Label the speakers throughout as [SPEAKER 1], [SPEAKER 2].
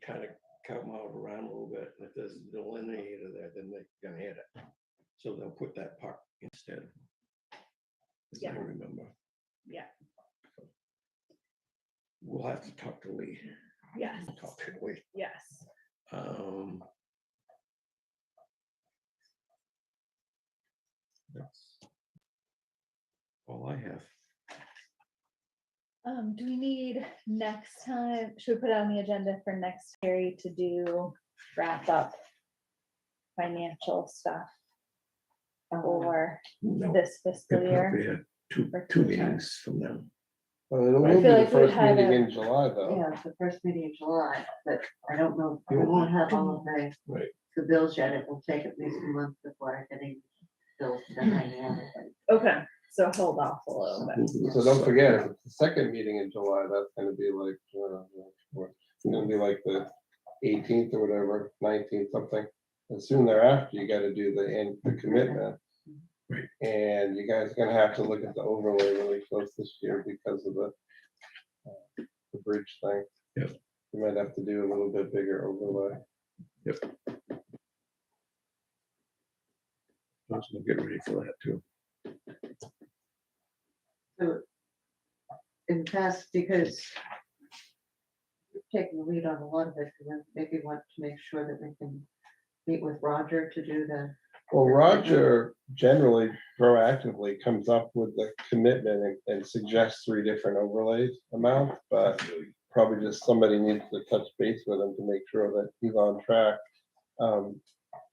[SPEAKER 1] kind of come out around a little bit. And if there's a delineator there, then they're gonna hit it. So they'll put that part instead. As I
[SPEAKER 2] Yeah.
[SPEAKER 1] remember.
[SPEAKER 2] Yeah.
[SPEAKER 1] We'll have to talk to Lee.
[SPEAKER 2] Yes,
[SPEAKER 1] Talk to Lee.
[SPEAKER 2] yes.
[SPEAKER 1] That's all I have.
[SPEAKER 2] Do we need next time, should we put it on the agenda for next Terry to do wrap up financial stuff for
[SPEAKER 1] No,
[SPEAKER 2] this fiscal
[SPEAKER 1] could
[SPEAKER 2] year?
[SPEAKER 1] probably have two
[SPEAKER 2] Or
[SPEAKER 1] two
[SPEAKER 2] two times.
[SPEAKER 1] meetings from them.
[SPEAKER 3] Well, it
[SPEAKER 2] I
[SPEAKER 3] will be
[SPEAKER 2] feel
[SPEAKER 3] the
[SPEAKER 2] like we
[SPEAKER 3] first
[SPEAKER 2] had
[SPEAKER 3] meeting
[SPEAKER 2] a-
[SPEAKER 3] in July, though.
[SPEAKER 4] Yeah, it's the first meeting in July, but I don't know,
[SPEAKER 1] You
[SPEAKER 4] we
[SPEAKER 1] won't-
[SPEAKER 4] won't have all of
[SPEAKER 1] Right.
[SPEAKER 4] the bills yet. It will take at least a month before getting bills done. I know.
[SPEAKER 2] Okay, so hold off a little bit.
[SPEAKER 3] So don't forget, if it's the second meeting in July, that's gonna be like, it's gonna be like the 18th or whatever, 19th, something. And soon thereafter, you gotta do the commitment.
[SPEAKER 1] Right.
[SPEAKER 3] And you guys are gonna have to look at the overlay really close this year because of the bridge thing.
[SPEAKER 1] Yep.
[SPEAKER 3] You might have to do a little bit bigger overlay.
[SPEAKER 1] We'll get ready for that too.
[SPEAKER 4] So in the past, because we've taken the lead on a lot of it, and then maybe want to make sure that we can meet with Roger to do the.
[SPEAKER 3] Well, Roger generally proactively comes up with the commitment and suggests 3 different overlays amounts, but probably just somebody needs to touch base with him to make sure that he's on track.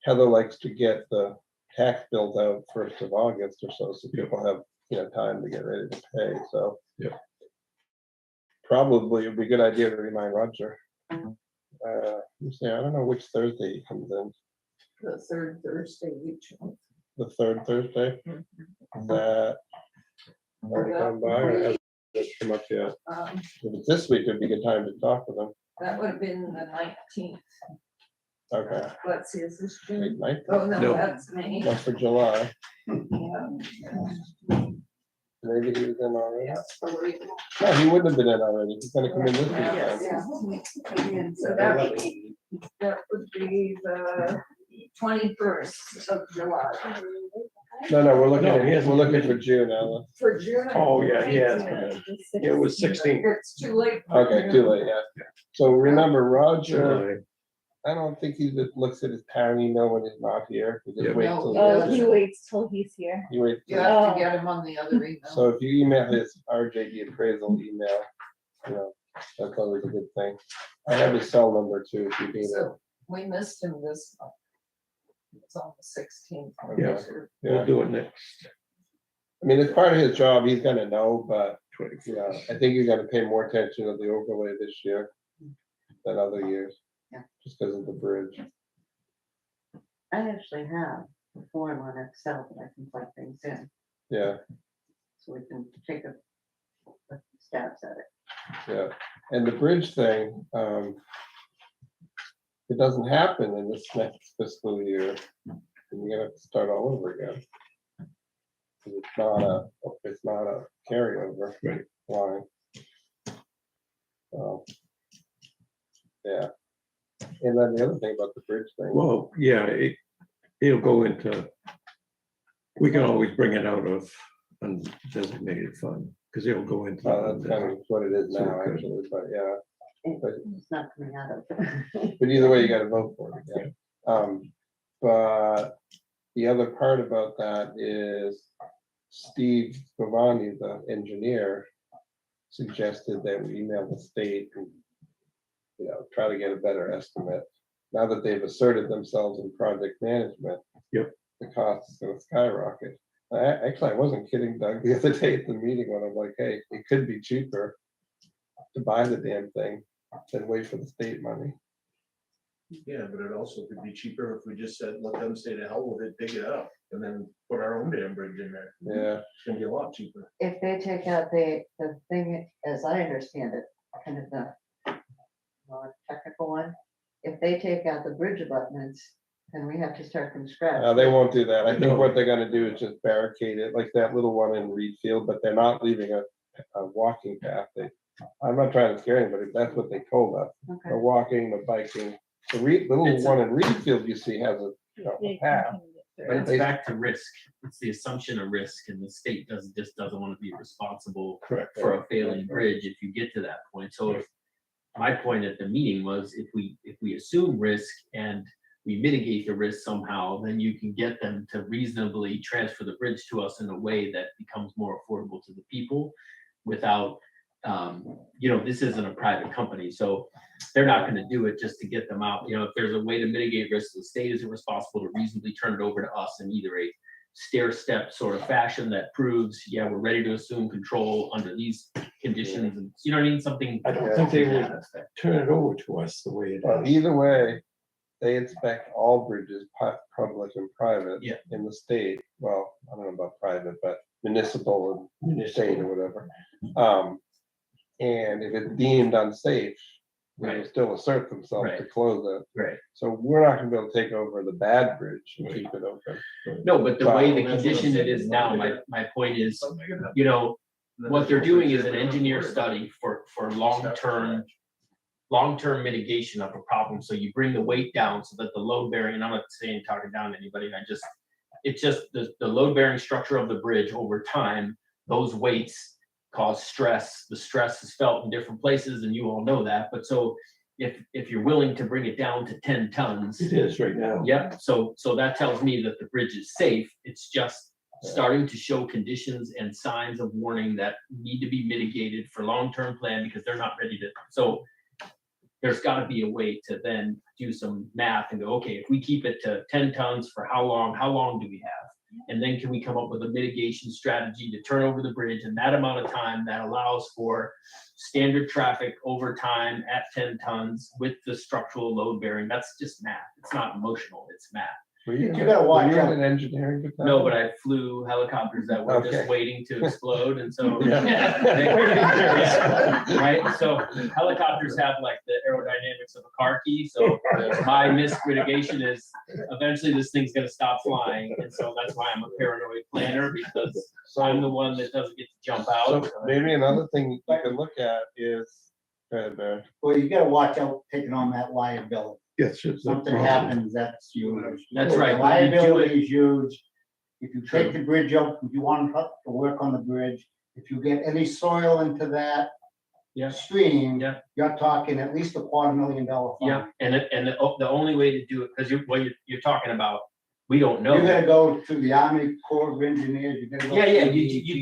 [SPEAKER 3] Heather likes to get the tax bills out 1st of August or so people have, time to get ready to pay, so.
[SPEAKER 1] Yeah.
[SPEAKER 3] Probably it'd be a good idea to remind Roger. I don't know which Thursday he comes in.
[SPEAKER 4] The third Thursday each month.
[SPEAKER 3] The 3rd Thursday? That already come by or hasn't come up yet? If it's this week, it'd be a good time to talk with them.
[SPEAKER 5] That would have been the 19th.
[SPEAKER 3] Okay.
[SPEAKER 5] Let's see, is this June?
[SPEAKER 3] Wait, ninth?
[SPEAKER 5] Oh, no,
[SPEAKER 1] No.
[SPEAKER 5] that's May.
[SPEAKER 3] Not for July.
[SPEAKER 5] Yeah.
[SPEAKER 3] Maybe he was in already.
[SPEAKER 5] Yeah, so we-
[SPEAKER 3] No, he wouldn't have been in already. He's gonna come in this
[SPEAKER 5] yeah,
[SPEAKER 3] weekend.
[SPEAKER 5] yeah. So that would be the 21st of July.
[SPEAKER 3] No, we're looking,
[SPEAKER 1] No, he
[SPEAKER 3] at
[SPEAKER 1] hasn't
[SPEAKER 3] we're looking
[SPEAKER 1] come in.
[SPEAKER 3] for June, Alan.
[SPEAKER 5] For June.
[SPEAKER 1] Oh, yeah, he has come in. It was 16.
[SPEAKER 5] It's too late. for
[SPEAKER 3] Okay,
[SPEAKER 5] June.
[SPEAKER 3] too late, yeah. So remember, Roger,
[SPEAKER 1] July.
[SPEAKER 3] I don't think he just looks at his town email when he's not here. He just
[SPEAKER 1] Yeah.
[SPEAKER 3] waits
[SPEAKER 5] No,
[SPEAKER 3] till.
[SPEAKER 5] he
[SPEAKER 2] Oh,
[SPEAKER 5] doesn't.
[SPEAKER 2] he waits till he's here.
[SPEAKER 3] He waits.
[SPEAKER 5] You
[SPEAKER 3] till-
[SPEAKER 5] have
[SPEAKER 2] Oh.
[SPEAKER 5] to get him on the other email.
[SPEAKER 3] So if you email his RJD appraisal email, that's always a good thing. I have his cell number too, if you need it.
[SPEAKER 5] So we missed him this month. It's on the 16th.
[SPEAKER 1] Yeah.
[SPEAKER 3] Yeah.
[SPEAKER 1] We'll do it next
[SPEAKER 3] I mean, it's part of his job, he's gonna know, but,
[SPEAKER 1] 21st.
[SPEAKER 3] I think you're gonna pay more attention to the overlay this year than other years.
[SPEAKER 4] Yeah.
[SPEAKER 3] Just because of the bridge.
[SPEAKER 4] I actually have a form on Excel that I can plug things in,
[SPEAKER 3] Yeah,
[SPEAKER 4] so we can take a stabs at it.
[SPEAKER 3] yeah. And the bridge thing, it doesn't happen in this next fiscal year. And you're gonna have to start all over again. 'Cause it's not a carryover
[SPEAKER 1] Right.
[SPEAKER 3] line. So, yeah. And then the other thing about the bridge thing.
[SPEAKER 1] Well, yeah, it'll go into, we can always bring it out of undesignated fund, because it'll go into.
[SPEAKER 3] That's kind of what it is
[SPEAKER 1] So
[SPEAKER 3] now,
[SPEAKER 1] good.
[SPEAKER 3] actually, but yeah.
[SPEAKER 4] It's not coming out of.
[SPEAKER 3] But either way, you gotta vote for it again. But the other part about that is Steve Giovanni, the engineer, suggested that we email the state and, try to get a better estimate. Now that they've asserted themselves in project management.
[SPEAKER 1] Yep.
[SPEAKER 3] The cost is gonna skyrocket. Actually, I wasn't kidding Doug the other day at the meeting when I'm like, hey, it could be cheaper to buy the damn thing than wait for the state money.
[SPEAKER 6] Yeah, but it also could be cheaper if we just said, let them say to hell with it, dig it up, and then put our own damn bridge in there.
[SPEAKER 3] Yeah,
[SPEAKER 6] It's gonna be a lot cheaper.
[SPEAKER 4] If they take out the thing, as I understand it, kind of the more technical one, if they take out the bridge abutments, then we have to start from scratch.
[SPEAKER 3] they won't do that. I think
[SPEAKER 1] No.
[SPEAKER 3] what they're gonna do is just barricade it, like that little one in Reed Field, but they're not leaving a walking path. I'm not trying to scare anybody, but that's what they told us.
[SPEAKER 4] Okay.
[SPEAKER 3] The walking, the biking, the little
[SPEAKER 7] It's a-
[SPEAKER 3] one in Reedfield, you see, has a, a
[SPEAKER 2] They
[SPEAKER 3] path.
[SPEAKER 2] continue it
[SPEAKER 7] But
[SPEAKER 2] through.
[SPEAKER 7] it's back to risk. It's the assumption of risk, and the state just doesn't want to be responsible
[SPEAKER 1] Correct.
[SPEAKER 7] for a failing bridge if you get to that point. So if, my point at the meeting was if we assume risk and we mitigate the risk somehow, then you can get them to reasonably transfer the bridge to us in a way that becomes more affordable to the people without, this isn't a private company, so they're not gonna do it just to get them out. If there's a way to mitigate risk, the state isn't responsible to reasonably turn it over to us in either a stair step sort of fashion that proves, yeah, we're ready to assume control under these conditions, and you know what I mean, something.
[SPEAKER 1] I don't think they
[SPEAKER 7] to
[SPEAKER 1] would
[SPEAKER 7] that effect.
[SPEAKER 1] turn it over to us the way it is.
[SPEAKER 3] Either way, they inspect all bridges, public and private.
[SPEAKER 7] Yeah.
[SPEAKER 3] In the state, well, I don't know about private, but municipal and state or whatever. And if it's deemed unsafe, they will
[SPEAKER 7] Right.
[SPEAKER 3] still assert themselves to
[SPEAKER 7] Right.
[SPEAKER 3] close it.
[SPEAKER 7] Right.
[SPEAKER 3] So we're not gonna be able to take over the bad bridge and keep it open.
[SPEAKER 7] No, but the way the
[SPEAKER 6] Well, that's what I'm
[SPEAKER 7] condition it
[SPEAKER 6] saying.
[SPEAKER 7] is now, my point is,
[SPEAKER 6] Something like that.
[SPEAKER 7] what
[SPEAKER 6] Then
[SPEAKER 7] they're
[SPEAKER 6] it's
[SPEAKER 7] doing is
[SPEAKER 6] over
[SPEAKER 7] an
[SPEAKER 6] there,
[SPEAKER 7] engineer
[SPEAKER 6] we're
[SPEAKER 7] study for
[SPEAKER 6] Step
[SPEAKER 7] long-term mitigation of a problem. So you bring the weight down so that the load bearing, and I'm not saying talking down to anybody, it's just the load bearing structure of the bridge over time, those weights cause stress. The stress is felt in different places, and you all know that. But so if you're willing to bring it down to 10 tons,
[SPEAKER 1] It is right now.
[SPEAKER 7] yep, so that tells me that the bridge is safe. It's just starting to show conditions and signs of warning that need to be mitigated for long-term plan because they're not ready to, so there's gotta be a way to then do some math and go, okay, if we keep it to 10 tons for how long do we have? And then can we come up with a mitigation strategy to turn over the bridge in that amount of time that allows for standard traffic over time at 10 tons with the structural load bearing? That's just math. It's not emotional, it's math.
[SPEAKER 3] Were you
[SPEAKER 8] You gotta watch
[SPEAKER 3] were you in
[SPEAKER 8] out.
[SPEAKER 3] an engineering battalion?
[SPEAKER 7] No, but I flew helicopters that were just
[SPEAKER 3] Okay.
[SPEAKER 7] waiting to explode, and so.
[SPEAKER 3] Yeah.
[SPEAKER 7] Yeah, right, so helicopters have like the aerodynamics of a car key, so my risk mitigation is eventually this thing's gonna stop flying, and so that's why I'm a paranoid planner, because I'm the one that doesn't get to jump
[SPEAKER 3] So
[SPEAKER 7] out.
[SPEAKER 3] maybe another thing you can look at is, go ahead, Barry.
[SPEAKER 8] Well, you gotta watch out taking on that liability.
[SPEAKER 1] Yes, it's a
[SPEAKER 8] Something
[SPEAKER 1] problem.
[SPEAKER 8] happens, that's huge.
[SPEAKER 7] That's
[SPEAKER 8] The
[SPEAKER 7] right, but you do
[SPEAKER 8] Liability is huge. If you take
[SPEAKER 7] True.
[SPEAKER 8] the bridge up, if you want to work on the bridge, if you get any soil into that
[SPEAKER 7] Yeah.
[SPEAKER 8] stream,
[SPEAKER 7] Yeah.
[SPEAKER 8] you're talking at least $250,000 fine.
[SPEAKER 7] Yeah, and the only way to do it, because you're talking about, we don't know.
[SPEAKER 8] You gotta go to the Army Corps of Engineers, you gotta go.
[SPEAKER 7] Yeah,
[SPEAKER 8] to
[SPEAKER 7] you
[SPEAKER 8] DEP.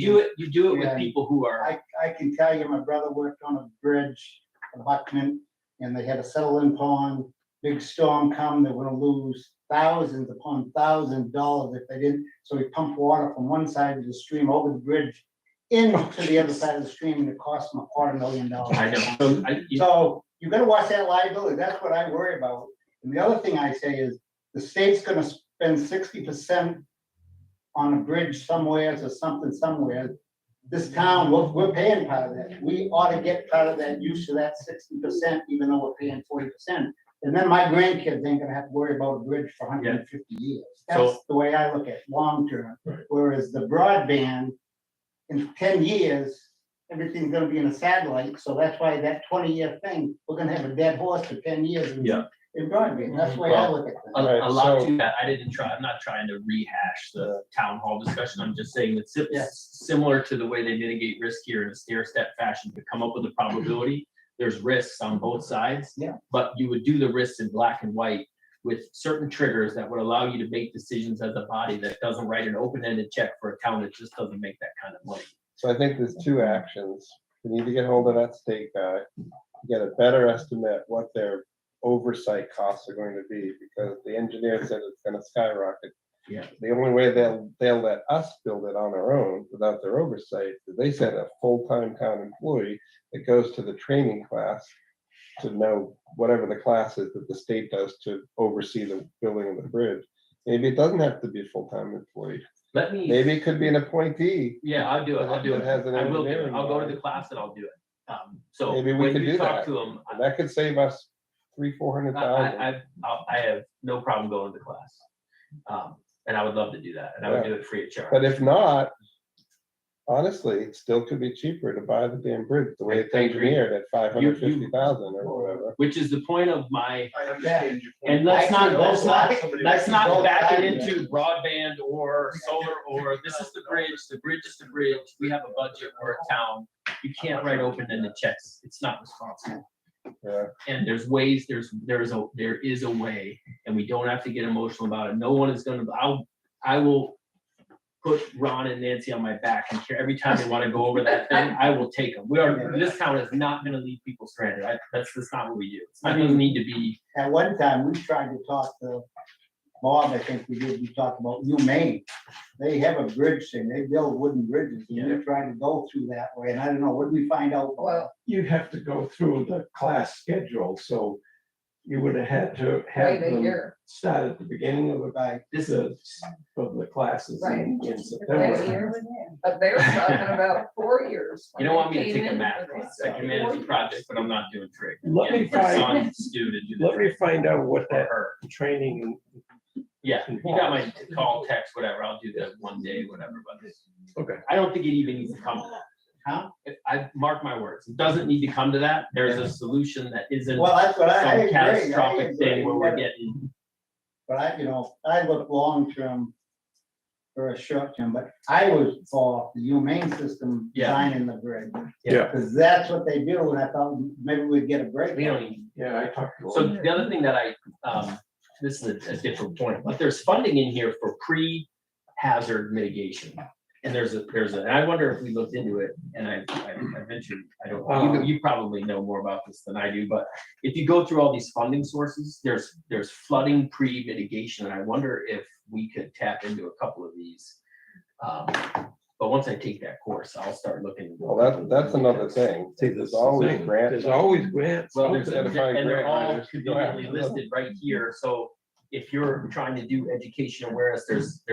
[SPEAKER 7] do it with
[SPEAKER 8] Yeah.
[SPEAKER 7] people who are,
[SPEAKER 8] I can tell you, my brother worked on a bridge, in Buckman, and they had a settle-in pond, big storm come, they were gonna lose thousands upon $1,000 if they didn't, so he pumped water from one side of the stream over the bridge into the other side of the stream, and it cost them $250,000.
[SPEAKER 7] I know,
[SPEAKER 8] So you gotta watch that liability, that's what I worry about. And the other thing I say is, the state's gonna spend 60% on a bridge somewhere or something somewhere. This town, we're paying part of that, we ought to get part of that use of that 60%, even though we're paying 40%. And then my grandkids ain't gonna have to worry about a bridge for 150 years.
[SPEAKER 7] So-
[SPEAKER 8] That's the way I look at it, long term. Whereas the broadband, in 10 years, everything's gonna be in a satellite, so that's why that 20-year thing, we're gonna have a dead horse for 10 years in
[SPEAKER 7] Yeah.
[SPEAKER 8] in broadband, that's the way I look at it.
[SPEAKER 7] a lot
[SPEAKER 3] so-
[SPEAKER 7] to that. I'm not trying to rehash the town hall discussion. I'm just saying it's
[SPEAKER 8] Yeah.
[SPEAKER 7] similar to the way they mitigate risk here in a stair step fashion to come up with a probability. There's risks on both sides.
[SPEAKER 8] Yeah.
[SPEAKER 7] But you would do the risks in black and white with certain triggers that would allow you to make decisions as a body that doesn't write an open-ended check for a town that just doesn't make that kind of money.
[SPEAKER 3] So I think there's two actions. We need to get hold of that state guy, get a better estimate what their oversight costs are going to be, because the engineer said it's gonna skyrocket.
[SPEAKER 7] Yeah.
[SPEAKER 3] The only way they'll let us build it on our own without their oversight, is they said a full-time town employee that goes to the training class to know whatever the class is that the state does to oversee the building of the bridge. Maybe it doesn't have to be a full-time employee.
[SPEAKER 7] Let me.
[SPEAKER 3] Maybe it could be an appointee.
[SPEAKER 7] Yeah, I'll do it. I'll do it.
[SPEAKER 3] That has an
[SPEAKER 7] I will do it.
[SPEAKER 3] engineering
[SPEAKER 7] I'll go to
[SPEAKER 3] mind.
[SPEAKER 7] the class and I'll do it. So
[SPEAKER 3] Maybe we
[SPEAKER 7] when
[SPEAKER 3] could
[SPEAKER 7] you
[SPEAKER 3] do
[SPEAKER 7] talk
[SPEAKER 3] that.
[SPEAKER 7] to them,
[SPEAKER 3] And that could save us $300,000-400,000.
[SPEAKER 7] I have no problem going to class. And I would love to do that, and I would do it free of charge.
[SPEAKER 3] But if not, honestly, it still could be cheaper to buy the damn bridge, the way it's
[SPEAKER 7] I agree.
[SPEAKER 3] engineered at 550,000 or whatever.
[SPEAKER 7] Which is the point of my,
[SPEAKER 6] I understand your point.
[SPEAKER 7] and let's
[SPEAKER 8] I
[SPEAKER 7] not,
[SPEAKER 8] see
[SPEAKER 7] let's
[SPEAKER 8] both
[SPEAKER 7] not,
[SPEAKER 8] sides.
[SPEAKER 7] let's not
[SPEAKER 8] Both
[SPEAKER 7] back it
[SPEAKER 8] sides.
[SPEAKER 7] into broadband or solar, or this is the bridge is the bridge. We have a budget, we're a town. You can't write open-ended checks. It's not responsible.
[SPEAKER 3] Yeah.
[SPEAKER 7] And there's ways, there is a way, and we don't have to get emotional about it. No one is gonna, I will put Ron and Nancy on my back and care every time they wanna go over that thing, I will take them. This town is not gonna leave people stranded. That's just not what we do. It doesn't need to be,
[SPEAKER 8] At one time, we tried to talk to Bob, I think we talked about UMaine. They have a bridge thing, they build wooden bridges, and we tried to go through that way, and I don't know, what did we find out?
[SPEAKER 5] Well,
[SPEAKER 1] You have to go through the class schedule, so you would have had to have
[SPEAKER 5] wait a
[SPEAKER 1] them
[SPEAKER 5] year.
[SPEAKER 1] start at the beginning of
[SPEAKER 7] this
[SPEAKER 1] the classes in
[SPEAKER 5] Wait a
[SPEAKER 1] September.
[SPEAKER 5] year. But they were talking about 4 years.
[SPEAKER 7] you don't want me to
[SPEAKER 5] When
[SPEAKER 7] take
[SPEAKER 5] they
[SPEAKER 7] a
[SPEAKER 5] came
[SPEAKER 7] math
[SPEAKER 5] in, they
[SPEAKER 7] class.
[SPEAKER 5] said
[SPEAKER 7] I can manage
[SPEAKER 5] 4
[SPEAKER 7] the project, but I'm not doing trig.
[SPEAKER 1] Let me
[SPEAKER 7] For
[SPEAKER 1] find-
[SPEAKER 7] son, Stu to do the
[SPEAKER 1] Let me
[SPEAKER 7] trig
[SPEAKER 1] find out what
[SPEAKER 7] for
[SPEAKER 1] that
[SPEAKER 7] her.
[SPEAKER 1] training,
[SPEAKER 7] Yeah, you got my call, text, whatever. I'll do that one day, whatever, but
[SPEAKER 1] okay.
[SPEAKER 7] I don't think it even needs to come to that.
[SPEAKER 8] Huh?
[SPEAKER 7] I mark my words. It doesn't need to come to that. There's a solution that isn't
[SPEAKER 8] Well, that's what I
[SPEAKER 7] some
[SPEAKER 8] agree.
[SPEAKER 7] catastrophic thing where we're getting,
[SPEAKER 8] But I look long-term for a short-term, but I was for the UMaine system
[SPEAKER 7] Yeah.
[SPEAKER 8] designing the bridge.
[SPEAKER 1] Yeah.
[SPEAKER 8] Because that's what they do, and I thought maybe we'd get a break.
[SPEAKER 7] we don't even.
[SPEAKER 1] Yeah, I talked to
[SPEAKER 7] So
[SPEAKER 1] him.
[SPEAKER 7] the other thing that this is a different point, but there's funding in here for pre-hazard mitigation. And and I wonder if we looked into it, and I ventured, I don't, you probably know more about this than I do, but if you go through all these funding sources, there's flooding pre-mitigation, and I wonder if we could tap into a couple of these. But once I take that course, I'll start looking.
[SPEAKER 3] Well, that's another thing.
[SPEAKER 1] See,
[SPEAKER 3] There's always grants.
[SPEAKER 1] There's always grants.
[SPEAKER 7] Well,
[SPEAKER 1] out
[SPEAKER 7] there's,
[SPEAKER 1] there.
[SPEAKER 3] Identify
[SPEAKER 7] and they're
[SPEAKER 3] grant
[SPEAKER 7] all
[SPEAKER 3] writers to go after
[SPEAKER 7] conveniently
[SPEAKER 3] them.
[SPEAKER 7] listed right here, so if you're trying to do education awareness, there's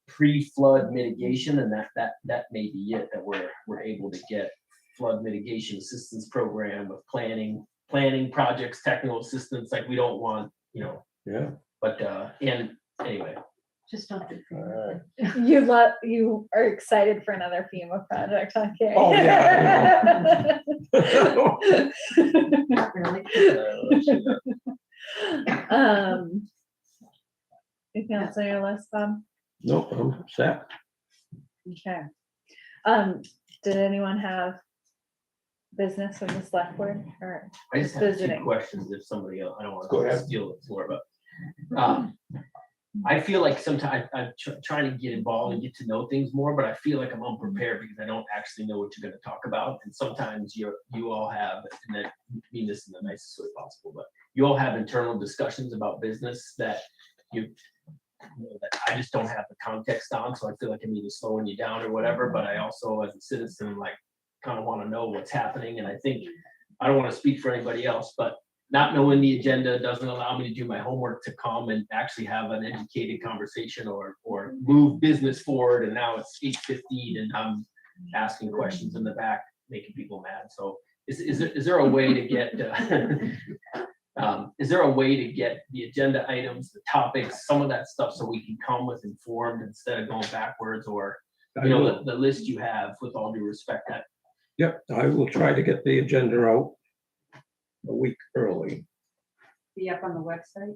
[SPEAKER 7] pre-flood mitigation, and that may be it, that we're able to get flood mitigation assistance program with planning projects, technical assistance, like we don't want,
[SPEAKER 1] Yeah.
[SPEAKER 7] but, and anyway,
[SPEAKER 4] Just don't do.
[SPEAKER 3] Alright.
[SPEAKER 2] You are excited for another FEMA project, okay?
[SPEAKER 1] Oh, yeah,
[SPEAKER 4] Not really.
[SPEAKER 2] Anything else on your list, Bob?
[SPEAKER 1] Nope, I'm set.
[SPEAKER 2] Okay. Did anyone have business with the select board or
[SPEAKER 7] I just have two
[SPEAKER 2] visiting?
[SPEAKER 7] questions if somebody else, I don't
[SPEAKER 1] Go
[SPEAKER 7] want to
[SPEAKER 1] ahead.
[SPEAKER 7] steal the floor, but, I feel like sometimes I'm trying to get involved and get to know things more, but I feel like I'm unprepared because I don't actually know what you're gonna talk about. And sometimes you all have, and I mean this in the nicest way possible, but you all have internal discussions about business that that I just don't have the context on, so I feel like I'm either slowing you down or whatever, but I also, as a citizen, like, kind of want to know what's happening, and I think, I don't want to speak for anybody else, but not knowing the agenda doesn't allow me to do my homework to come and actually have an educated conversation or move business forward, and now it's 8:15 and I'm asking questions in the back, making people mad, so is there a way to get, is there a way to get the agenda items, the topics, some of that stuff, so we can come with informed instead of going backwards, or,
[SPEAKER 1] I will.
[SPEAKER 7] the list you have, with all due respect, that,
[SPEAKER 1] Yep, I will try to get the agenda out a week early.
[SPEAKER 5] Be up on the website.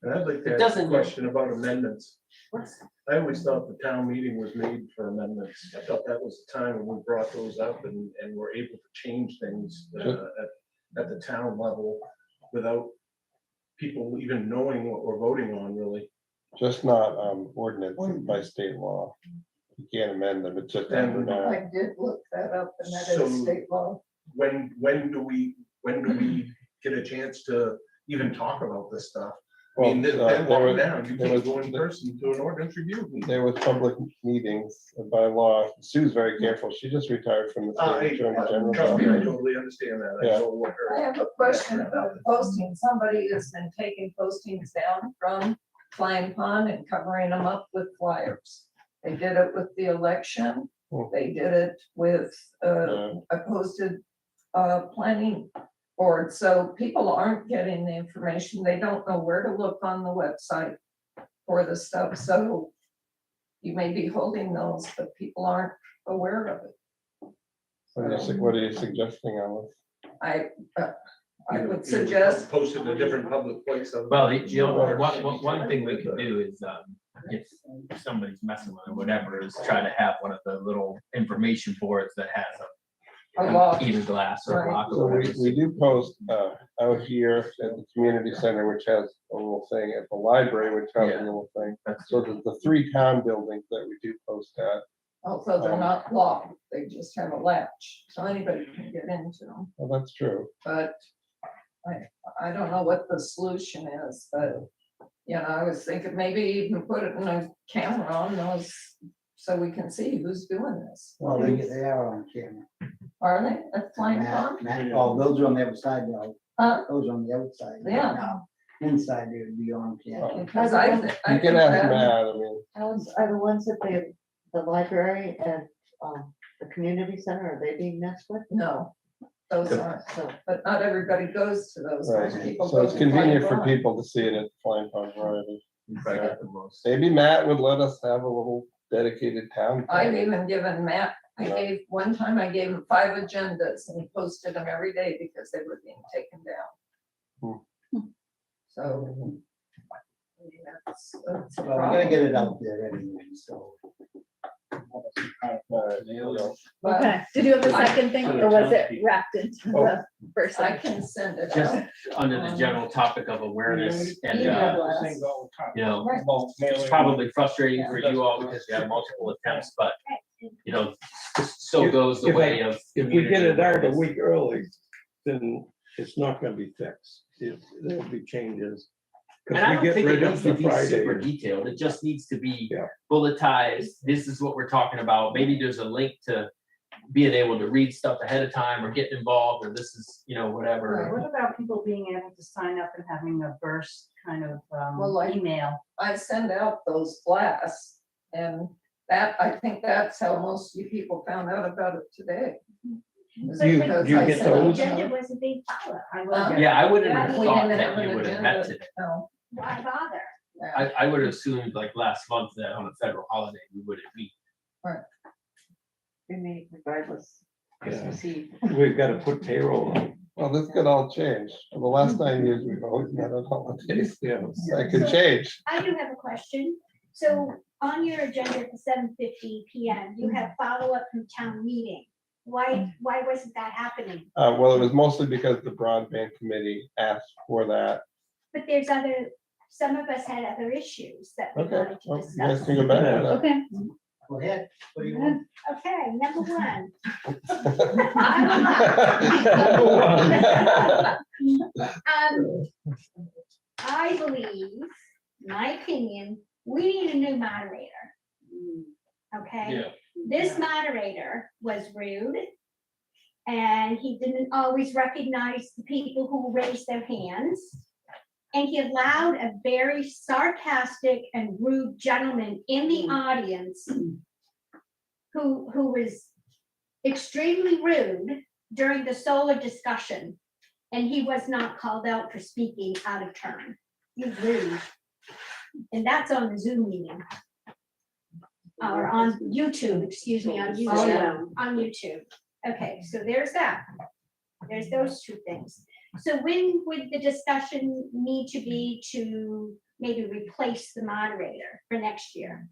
[SPEAKER 6] And I'd like
[SPEAKER 7] It
[SPEAKER 6] to ask a
[SPEAKER 7] doesn't-
[SPEAKER 6] question about amendments.
[SPEAKER 7] what's,
[SPEAKER 6] I always thought the town meeting was made for amendments. I thought that was the time when we brought those up and were able to change things at the town level without people even knowing what we're voting on, really.
[SPEAKER 3] Just not ordinance by state law. You can't amend them, it's just.
[SPEAKER 6] And-
[SPEAKER 5] I did look that up, and that
[SPEAKER 6] So-
[SPEAKER 5] is state law.
[SPEAKER 6] When do we get a chance to even talk about this stuff? I mean, then walking down, you can't go in person to an ordinance review. meeting.
[SPEAKER 3] There was public meetings by law. Sue's very careful. She just retired from the state attorney general's
[SPEAKER 6] Trust me, I
[SPEAKER 3] office.
[SPEAKER 6] totally understand that. I
[SPEAKER 3] Yeah.
[SPEAKER 6] know what her.
[SPEAKER 5] I have a question about the posting. Somebody has been taking postings down from Flying Pond and covering them up with flyers. They did it with the election.
[SPEAKER 3] Oh.
[SPEAKER 5] They did it with
[SPEAKER 3] Yeah.
[SPEAKER 5] a posted planning board. So people aren't getting the information. They don't know where to look on the website for the stuff. So you may be holding those, but people aren't aware of it.
[SPEAKER 3] What are you suggesting, Alice?
[SPEAKER 5] I would suggest,
[SPEAKER 6] Post it in a different public place.
[SPEAKER 7] Well, one thing we could do is, if somebody's messing with it, or whatever, is try to have one of the little information boards that has
[SPEAKER 5] a law,
[SPEAKER 7] either glass or
[SPEAKER 5] Right.
[SPEAKER 7] block
[SPEAKER 3] So
[SPEAKER 7] or whatever.
[SPEAKER 3] we do post out here at the community center, which has a little thing, at the library, which has a
[SPEAKER 7] Yeah.
[SPEAKER 3] little thing.
[SPEAKER 7] That's-
[SPEAKER 3] So the 3 town buildings that we do post at,
[SPEAKER 5] although they're not locked, they just have a latch, so anybody can get into them.
[SPEAKER 3] well, that's true.
[SPEAKER 5] But I don't know what the solution is, but, you know, I was thinking maybe even put it in a camera on those, so we can see who's doing this.
[SPEAKER 8] Well, they are on camera.
[SPEAKER 5] Are they at Flying Pond?
[SPEAKER 8] Oh, those are on the outside though.
[SPEAKER 5] Huh?
[SPEAKER 8] Those are on the outside.
[SPEAKER 5] Yeah.
[SPEAKER 8] Now, inside they would be on camera.
[SPEAKER 5] Because I
[SPEAKER 3] You
[SPEAKER 5] think
[SPEAKER 3] can ask
[SPEAKER 5] that,
[SPEAKER 3] Matt, I mean,
[SPEAKER 4] Are the ones at the library and, the community center, are they being messed with?
[SPEAKER 5] no, those aren't,
[SPEAKER 4] So,
[SPEAKER 5] but not everybody goes to those. Most
[SPEAKER 3] right,
[SPEAKER 5] people
[SPEAKER 3] so
[SPEAKER 5] go
[SPEAKER 3] it's
[SPEAKER 5] to
[SPEAKER 3] convenient
[SPEAKER 5] Flying
[SPEAKER 3] for
[SPEAKER 5] Pond.
[SPEAKER 3] people to see it at Flying Pond Variety.
[SPEAKER 7] You probably got the most.
[SPEAKER 3] Maybe Matt would let us have a little dedicated town.
[SPEAKER 5] I've even given Matt, one time I gave him 5 agendas and he posted them every day because they were being taken down. So. I mean, that's a
[SPEAKER 8] Well, we gotta
[SPEAKER 5] problem.
[SPEAKER 8] get it out there anyway, so.
[SPEAKER 5] But
[SPEAKER 2] Okay, did you have a
[SPEAKER 5] I-
[SPEAKER 2] second thing, or was it wrapped into the first
[SPEAKER 5] I
[SPEAKER 2] one?
[SPEAKER 5] can send it
[SPEAKER 7] Just
[SPEAKER 5] out.
[SPEAKER 7] under the general topic of awareness and,
[SPEAKER 5] Email
[SPEAKER 7] you
[SPEAKER 5] us.
[SPEAKER 7] know,
[SPEAKER 5] Right.
[SPEAKER 7] it's probably frustrating for you all because you have multiple attempts, but, you know, so goes the
[SPEAKER 1] If I-
[SPEAKER 7] way of.
[SPEAKER 1] If we get
[SPEAKER 7] community
[SPEAKER 1] it out a
[SPEAKER 7] awareness.
[SPEAKER 1] week early, then it's not gonna be fixed. There'll be changes.
[SPEAKER 7] And I
[SPEAKER 1] Cause we
[SPEAKER 7] don't
[SPEAKER 1] get
[SPEAKER 7] think it
[SPEAKER 1] rid of
[SPEAKER 7] needs to
[SPEAKER 1] the
[SPEAKER 7] be super
[SPEAKER 1] Friday.
[SPEAKER 7] detailed, it just needs to be
[SPEAKER 1] Yeah.
[SPEAKER 7] bulletized, this is what we're talking about, maybe there's a link to being able to read stuff ahead of time or get involved, or this is, you know, whatever.
[SPEAKER 9] What about people being able to sign up and having a burst kind of
[SPEAKER 5] Well, like-
[SPEAKER 9] email?
[SPEAKER 5] I send out those blasts and that, I think that's how most of you people found out about it today. Is
[SPEAKER 1] Do you-
[SPEAKER 5] because
[SPEAKER 1] do you
[SPEAKER 5] I
[SPEAKER 1] get
[SPEAKER 5] sent out
[SPEAKER 1] those?
[SPEAKER 5] the-
[SPEAKER 10] Agenda wasn't being followed.
[SPEAKER 9] I will
[SPEAKER 5] Uh,
[SPEAKER 9] get-
[SPEAKER 7] Yeah, I wouldn't
[SPEAKER 5] Yeah,
[SPEAKER 7] have
[SPEAKER 5] we
[SPEAKER 7] thought
[SPEAKER 5] didn't have
[SPEAKER 7] that
[SPEAKER 5] an
[SPEAKER 7] you would have met
[SPEAKER 5] agenda.
[SPEAKER 7] today.
[SPEAKER 5] No,
[SPEAKER 10] Why bother?
[SPEAKER 5] yeah.
[SPEAKER 7] I would have assumed like last month that on a federal holiday, we wouldn't meet.
[SPEAKER 4] we meet regardless. Christmas Eve.
[SPEAKER 1] We've gotta put payroll on.
[SPEAKER 3] Well, this could all change. For the last 9 years, we've always met on holidays.
[SPEAKER 1] Yeah.
[SPEAKER 3] That could change.
[SPEAKER 10] I do have a question. So on your agenda at the 7:50 PM, you have follow-up from town meeting. Why wasn't that happening?
[SPEAKER 3] Well, it was mostly because the broadband committee asked for that.
[SPEAKER 10] But some of us had other issues that we
[SPEAKER 3] Okay,
[SPEAKER 10] wanted to
[SPEAKER 3] well, you guys
[SPEAKER 10] discuss.
[SPEAKER 3] can go back to that.
[SPEAKER 2] Okay,
[SPEAKER 8] Go ahead. What do you want?
[SPEAKER 10] Okay, number one. I believe, my opinion, we need a new moderator. Okay? This moderator was rude. And he didn't always recognize the people who raised their hands. And he allowed a very sarcastic and rude gentleman in the audience who was extremely rude during the solar discussion. And he was not called out for speaking out of turn. He's rude. And that's on the Zoom meeting. Or on YouTube, excuse me, on
[SPEAKER 5] Oh,
[SPEAKER 10] YouTube,
[SPEAKER 5] yeah.
[SPEAKER 10] on YouTube. Okay, so there's that. There's those two things. So when would the discussion need to be to maybe replace the moderator for next year?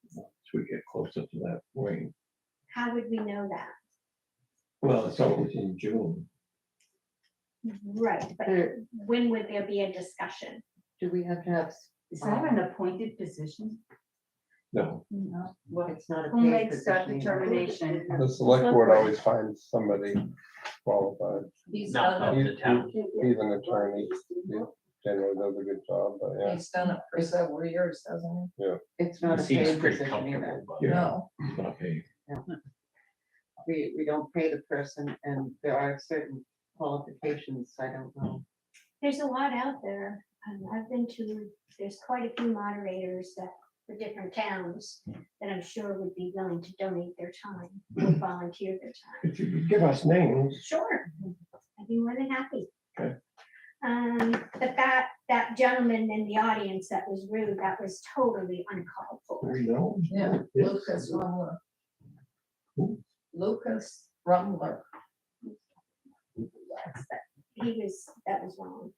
[SPEAKER 1] As we get closer to that point.
[SPEAKER 10] How would we know that?
[SPEAKER 1] Well, it's always in June.
[SPEAKER 10] Right, but
[SPEAKER 4] There-
[SPEAKER 10] when would there be a discussion?
[SPEAKER 4] Do we have to have?
[SPEAKER 9] Is that an appointed position?
[SPEAKER 1] No,
[SPEAKER 9] No. Well,
[SPEAKER 4] It's not a
[SPEAKER 9] who
[SPEAKER 4] paid
[SPEAKER 9] makes that
[SPEAKER 4] position.
[SPEAKER 9] determination?
[SPEAKER 3] The select board always finds somebody qualified.
[SPEAKER 5] He's
[SPEAKER 7] Not
[SPEAKER 5] done
[SPEAKER 7] up
[SPEAKER 5] it,
[SPEAKER 7] to town.
[SPEAKER 3] He's an attorney. He generally does a good job, but yeah.
[SPEAKER 5] he's done it for several years, hasn't
[SPEAKER 4] It's
[SPEAKER 7] He
[SPEAKER 4] not a
[SPEAKER 7] seems
[SPEAKER 4] paid
[SPEAKER 7] pretty
[SPEAKER 4] position
[SPEAKER 7] comfortable,
[SPEAKER 4] either.
[SPEAKER 7] but.
[SPEAKER 5] he?
[SPEAKER 1] Yeah.
[SPEAKER 5] No,
[SPEAKER 1] it's not paid.
[SPEAKER 4] We don't pay the person and there are certain qualifications, I don't know.
[SPEAKER 10] There's a lot out there. I've been to, there's quite a few moderators that, for different towns, that I'm sure would be willing to donate their time, or volunteer their time.
[SPEAKER 1] If you could give us names,
[SPEAKER 10] Sure, I'd be more than happy.
[SPEAKER 1] Okay.
[SPEAKER 10] But that that gentleman in the audience that was rude, that was totally uncalled for.
[SPEAKER 1] No.
[SPEAKER 5] Yeah, Lucas Rumler. Lucas Rumler.
[SPEAKER 10] That was wrong.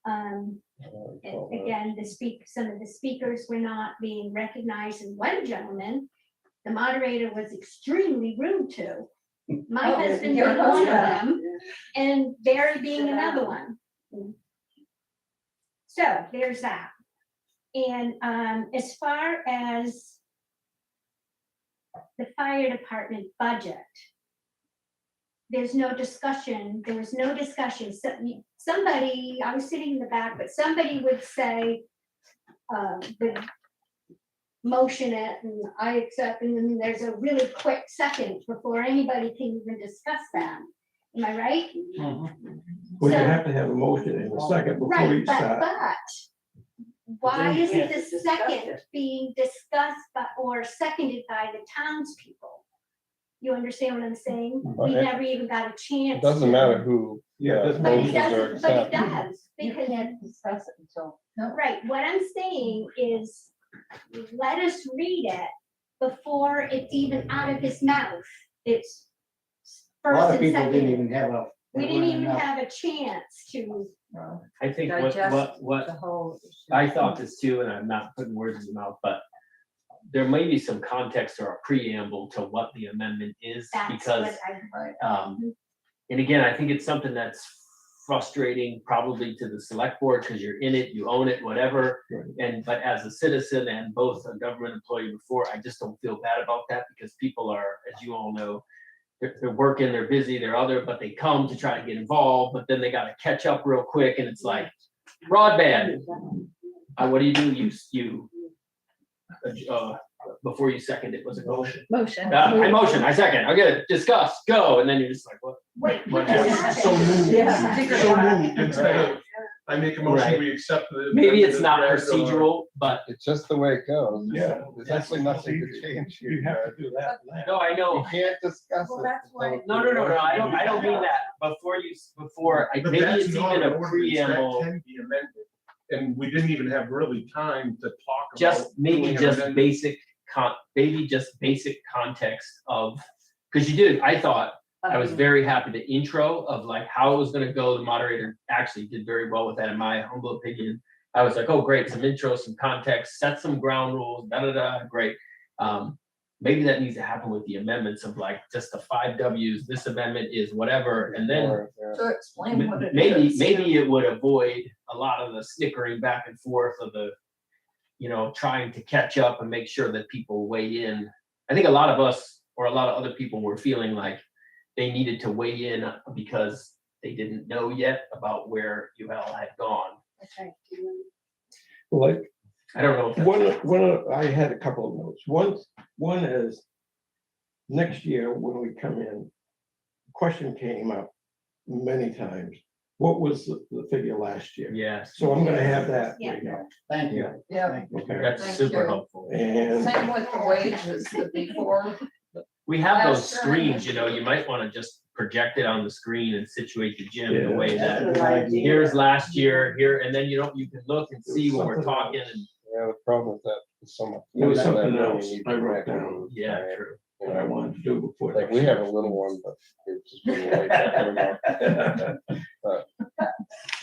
[SPEAKER 10] And again, some of the speakers were not being recognized, and one gentleman, the moderator was extremely rude to. My
[SPEAKER 5] Oh,
[SPEAKER 10] husband
[SPEAKER 5] your
[SPEAKER 10] being one of
[SPEAKER 5] husband.
[SPEAKER 10] them, and Barry being another one. So there's that. And as far as the fire department budget, there's no discussion, there was no discussion. Somebody, I was sitting in the back, but somebody would say, the motion it, and I accept, and then there's a really quick second before anybody can even discuss that. Am I right?
[SPEAKER 1] Well, you
[SPEAKER 10] So-
[SPEAKER 1] have to have a motion in a second before
[SPEAKER 10] Right,
[SPEAKER 1] you start.
[SPEAKER 10] but why
[SPEAKER 9] then you
[SPEAKER 10] isn't
[SPEAKER 9] can't
[SPEAKER 10] the
[SPEAKER 9] discuss
[SPEAKER 10] second
[SPEAKER 9] it.
[SPEAKER 10] being discussed by, or seconded by the townspeople? You understand what I'm saying? We
[SPEAKER 3] Well,
[SPEAKER 10] never even got a chance.
[SPEAKER 3] It doesn't
[SPEAKER 10] to-
[SPEAKER 3] matter who.
[SPEAKER 1] Yeah, it doesn't
[SPEAKER 10] But it
[SPEAKER 3] motions are
[SPEAKER 10] doesn't, but it
[SPEAKER 3] accepted.
[SPEAKER 10] does,
[SPEAKER 4] You
[SPEAKER 10] because,
[SPEAKER 4] can't discuss it until.
[SPEAKER 10] right, what I'm saying is, let us read it before it's even out of his mouth. It's
[SPEAKER 8] A lot
[SPEAKER 10] first
[SPEAKER 8] of
[SPEAKER 10] and
[SPEAKER 8] people didn't
[SPEAKER 10] second.
[SPEAKER 8] even have a.
[SPEAKER 10] We didn't even have a chance to,
[SPEAKER 7] I think
[SPEAKER 4] Digest
[SPEAKER 7] what
[SPEAKER 4] the whole issue.
[SPEAKER 7] I thought this too, and I'm not putting words in your mouth, but there may be some context or a preamble to what the amendment is,
[SPEAKER 10] that's
[SPEAKER 7] because,
[SPEAKER 10] what I.
[SPEAKER 7] and again, I think it's something that's frustrating probably to the select board, because you're in it, you own it, whatever.
[SPEAKER 1] Right.
[SPEAKER 7] But as a citizen and both a government employee before, I just don't feel bad about that, because people are, as you all know, they're working, they're busy, they're other, but they come to try to get involved, but then they gotta catch up real quick, and it's like, broadband. What do? Before you second it, was a motion.
[SPEAKER 2] Motion.
[SPEAKER 7] I motion, I second, okay, discuss, go, and then you're just like, what?
[SPEAKER 10] Wait,
[SPEAKER 7] What
[SPEAKER 10] just
[SPEAKER 7] happened?
[SPEAKER 6] So moved,
[SPEAKER 10] Yeah.
[SPEAKER 6] so moved, instead of, I make a motion,
[SPEAKER 7] Right.
[SPEAKER 6] we accept the.
[SPEAKER 7] Maybe it's not
[SPEAKER 6] the-
[SPEAKER 7] procedural, but,
[SPEAKER 3] It's just the way it goes.
[SPEAKER 1] Yeah.
[SPEAKER 3] There's actually nothing to change
[SPEAKER 1] You
[SPEAKER 3] here.
[SPEAKER 1] have to do that.
[SPEAKER 7] no, I
[SPEAKER 3] You
[SPEAKER 7] know.
[SPEAKER 3] can't discuss
[SPEAKER 5] Well,
[SPEAKER 3] it.
[SPEAKER 5] that's why-
[SPEAKER 3] until-
[SPEAKER 7] No, I don't mean that. Before,
[SPEAKER 6] But
[SPEAKER 7] maybe
[SPEAKER 6] that's
[SPEAKER 7] it's
[SPEAKER 6] not
[SPEAKER 7] even
[SPEAKER 6] an
[SPEAKER 7] a
[SPEAKER 6] ordinance, that
[SPEAKER 7] preamble,
[SPEAKER 6] can be amended. And we didn't even have really time to talk about.
[SPEAKER 7] just maybe
[SPEAKER 6] doing an
[SPEAKER 7] just
[SPEAKER 6] amendment.
[SPEAKER 7] basic context of, because you did, I thought, I was very happy to intro of like how it was gonna go. The moderator actually did very well with that, in my humble opinion. I was like, oh, great, some intro, some context, set some ground rules, great. Maybe that needs to happen with the amendments of like just the 5 Ws, this amendment is whatever, and then
[SPEAKER 3] Or, yeah.
[SPEAKER 5] To explain what it
[SPEAKER 7] maybe
[SPEAKER 5] is.
[SPEAKER 7] it would avoid a lot of the snickering back and forth of the, trying to catch up and make sure that people weigh in. I think a lot of us, or a lot of other people, were feeling like they needed to weigh in because they didn't know yet about where UL had gone.
[SPEAKER 10] That's right.
[SPEAKER 1] Like,
[SPEAKER 7] I don't know if that's.
[SPEAKER 1] I had a couple of notes. One is, next year when we come in, question came up many times. What was the figure last year?
[SPEAKER 7] Yes,
[SPEAKER 1] So I'm gonna have that.
[SPEAKER 10] Yeah.
[SPEAKER 1] right now.
[SPEAKER 8] Thank you.
[SPEAKER 5] Yeah,
[SPEAKER 8] Thank you.
[SPEAKER 1] Okay.
[SPEAKER 7] that's
[SPEAKER 5] Thank
[SPEAKER 7] super
[SPEAKER 5] you.
[SPEAKER 7] helpful.
[SPEAKER 1] And
[SPEAKER 5] same with the wages, the before.
[SPEAKER 7] We have those
[SPEAKER 5] Last year.
[SPEAKER 7] screens, you might want to just project it on the screen and situate the gym in a
[SPEAKER 1] Yeah.
[SPEAKER 7] way
[SPEAKER 8] That's a
[SPEAKER 7] that,
[SPEAKER 8] good idea.
[SPEAKER 7] here's last year, here, and then you can look and see when we're talking, and,
[SPEAKER 3] Yeah, the problem with that is so much.
[SPEAKER 1] There was
[SPEAKER 3] that
[SPEAKER 1] something
[SPEAKER 3] you
[SPEAKER 1] else
[SPEAKER 3] need
[SPEAKER 1] I
[SPEAKER 3] to
[SPEAKER 1] wrote
[SPEAKER 3] connect
[SPEAKER 1] down.
[SPEAKER 3] with,
[SPEAKER 7] yeah,
[SPEAKER 3] right?
[SPEAKER 7] true.
[SPEAKER 1] what I wanted to do before.
[SPEAKER 3] Like, we have a little one, but it's just been late. I don't know. But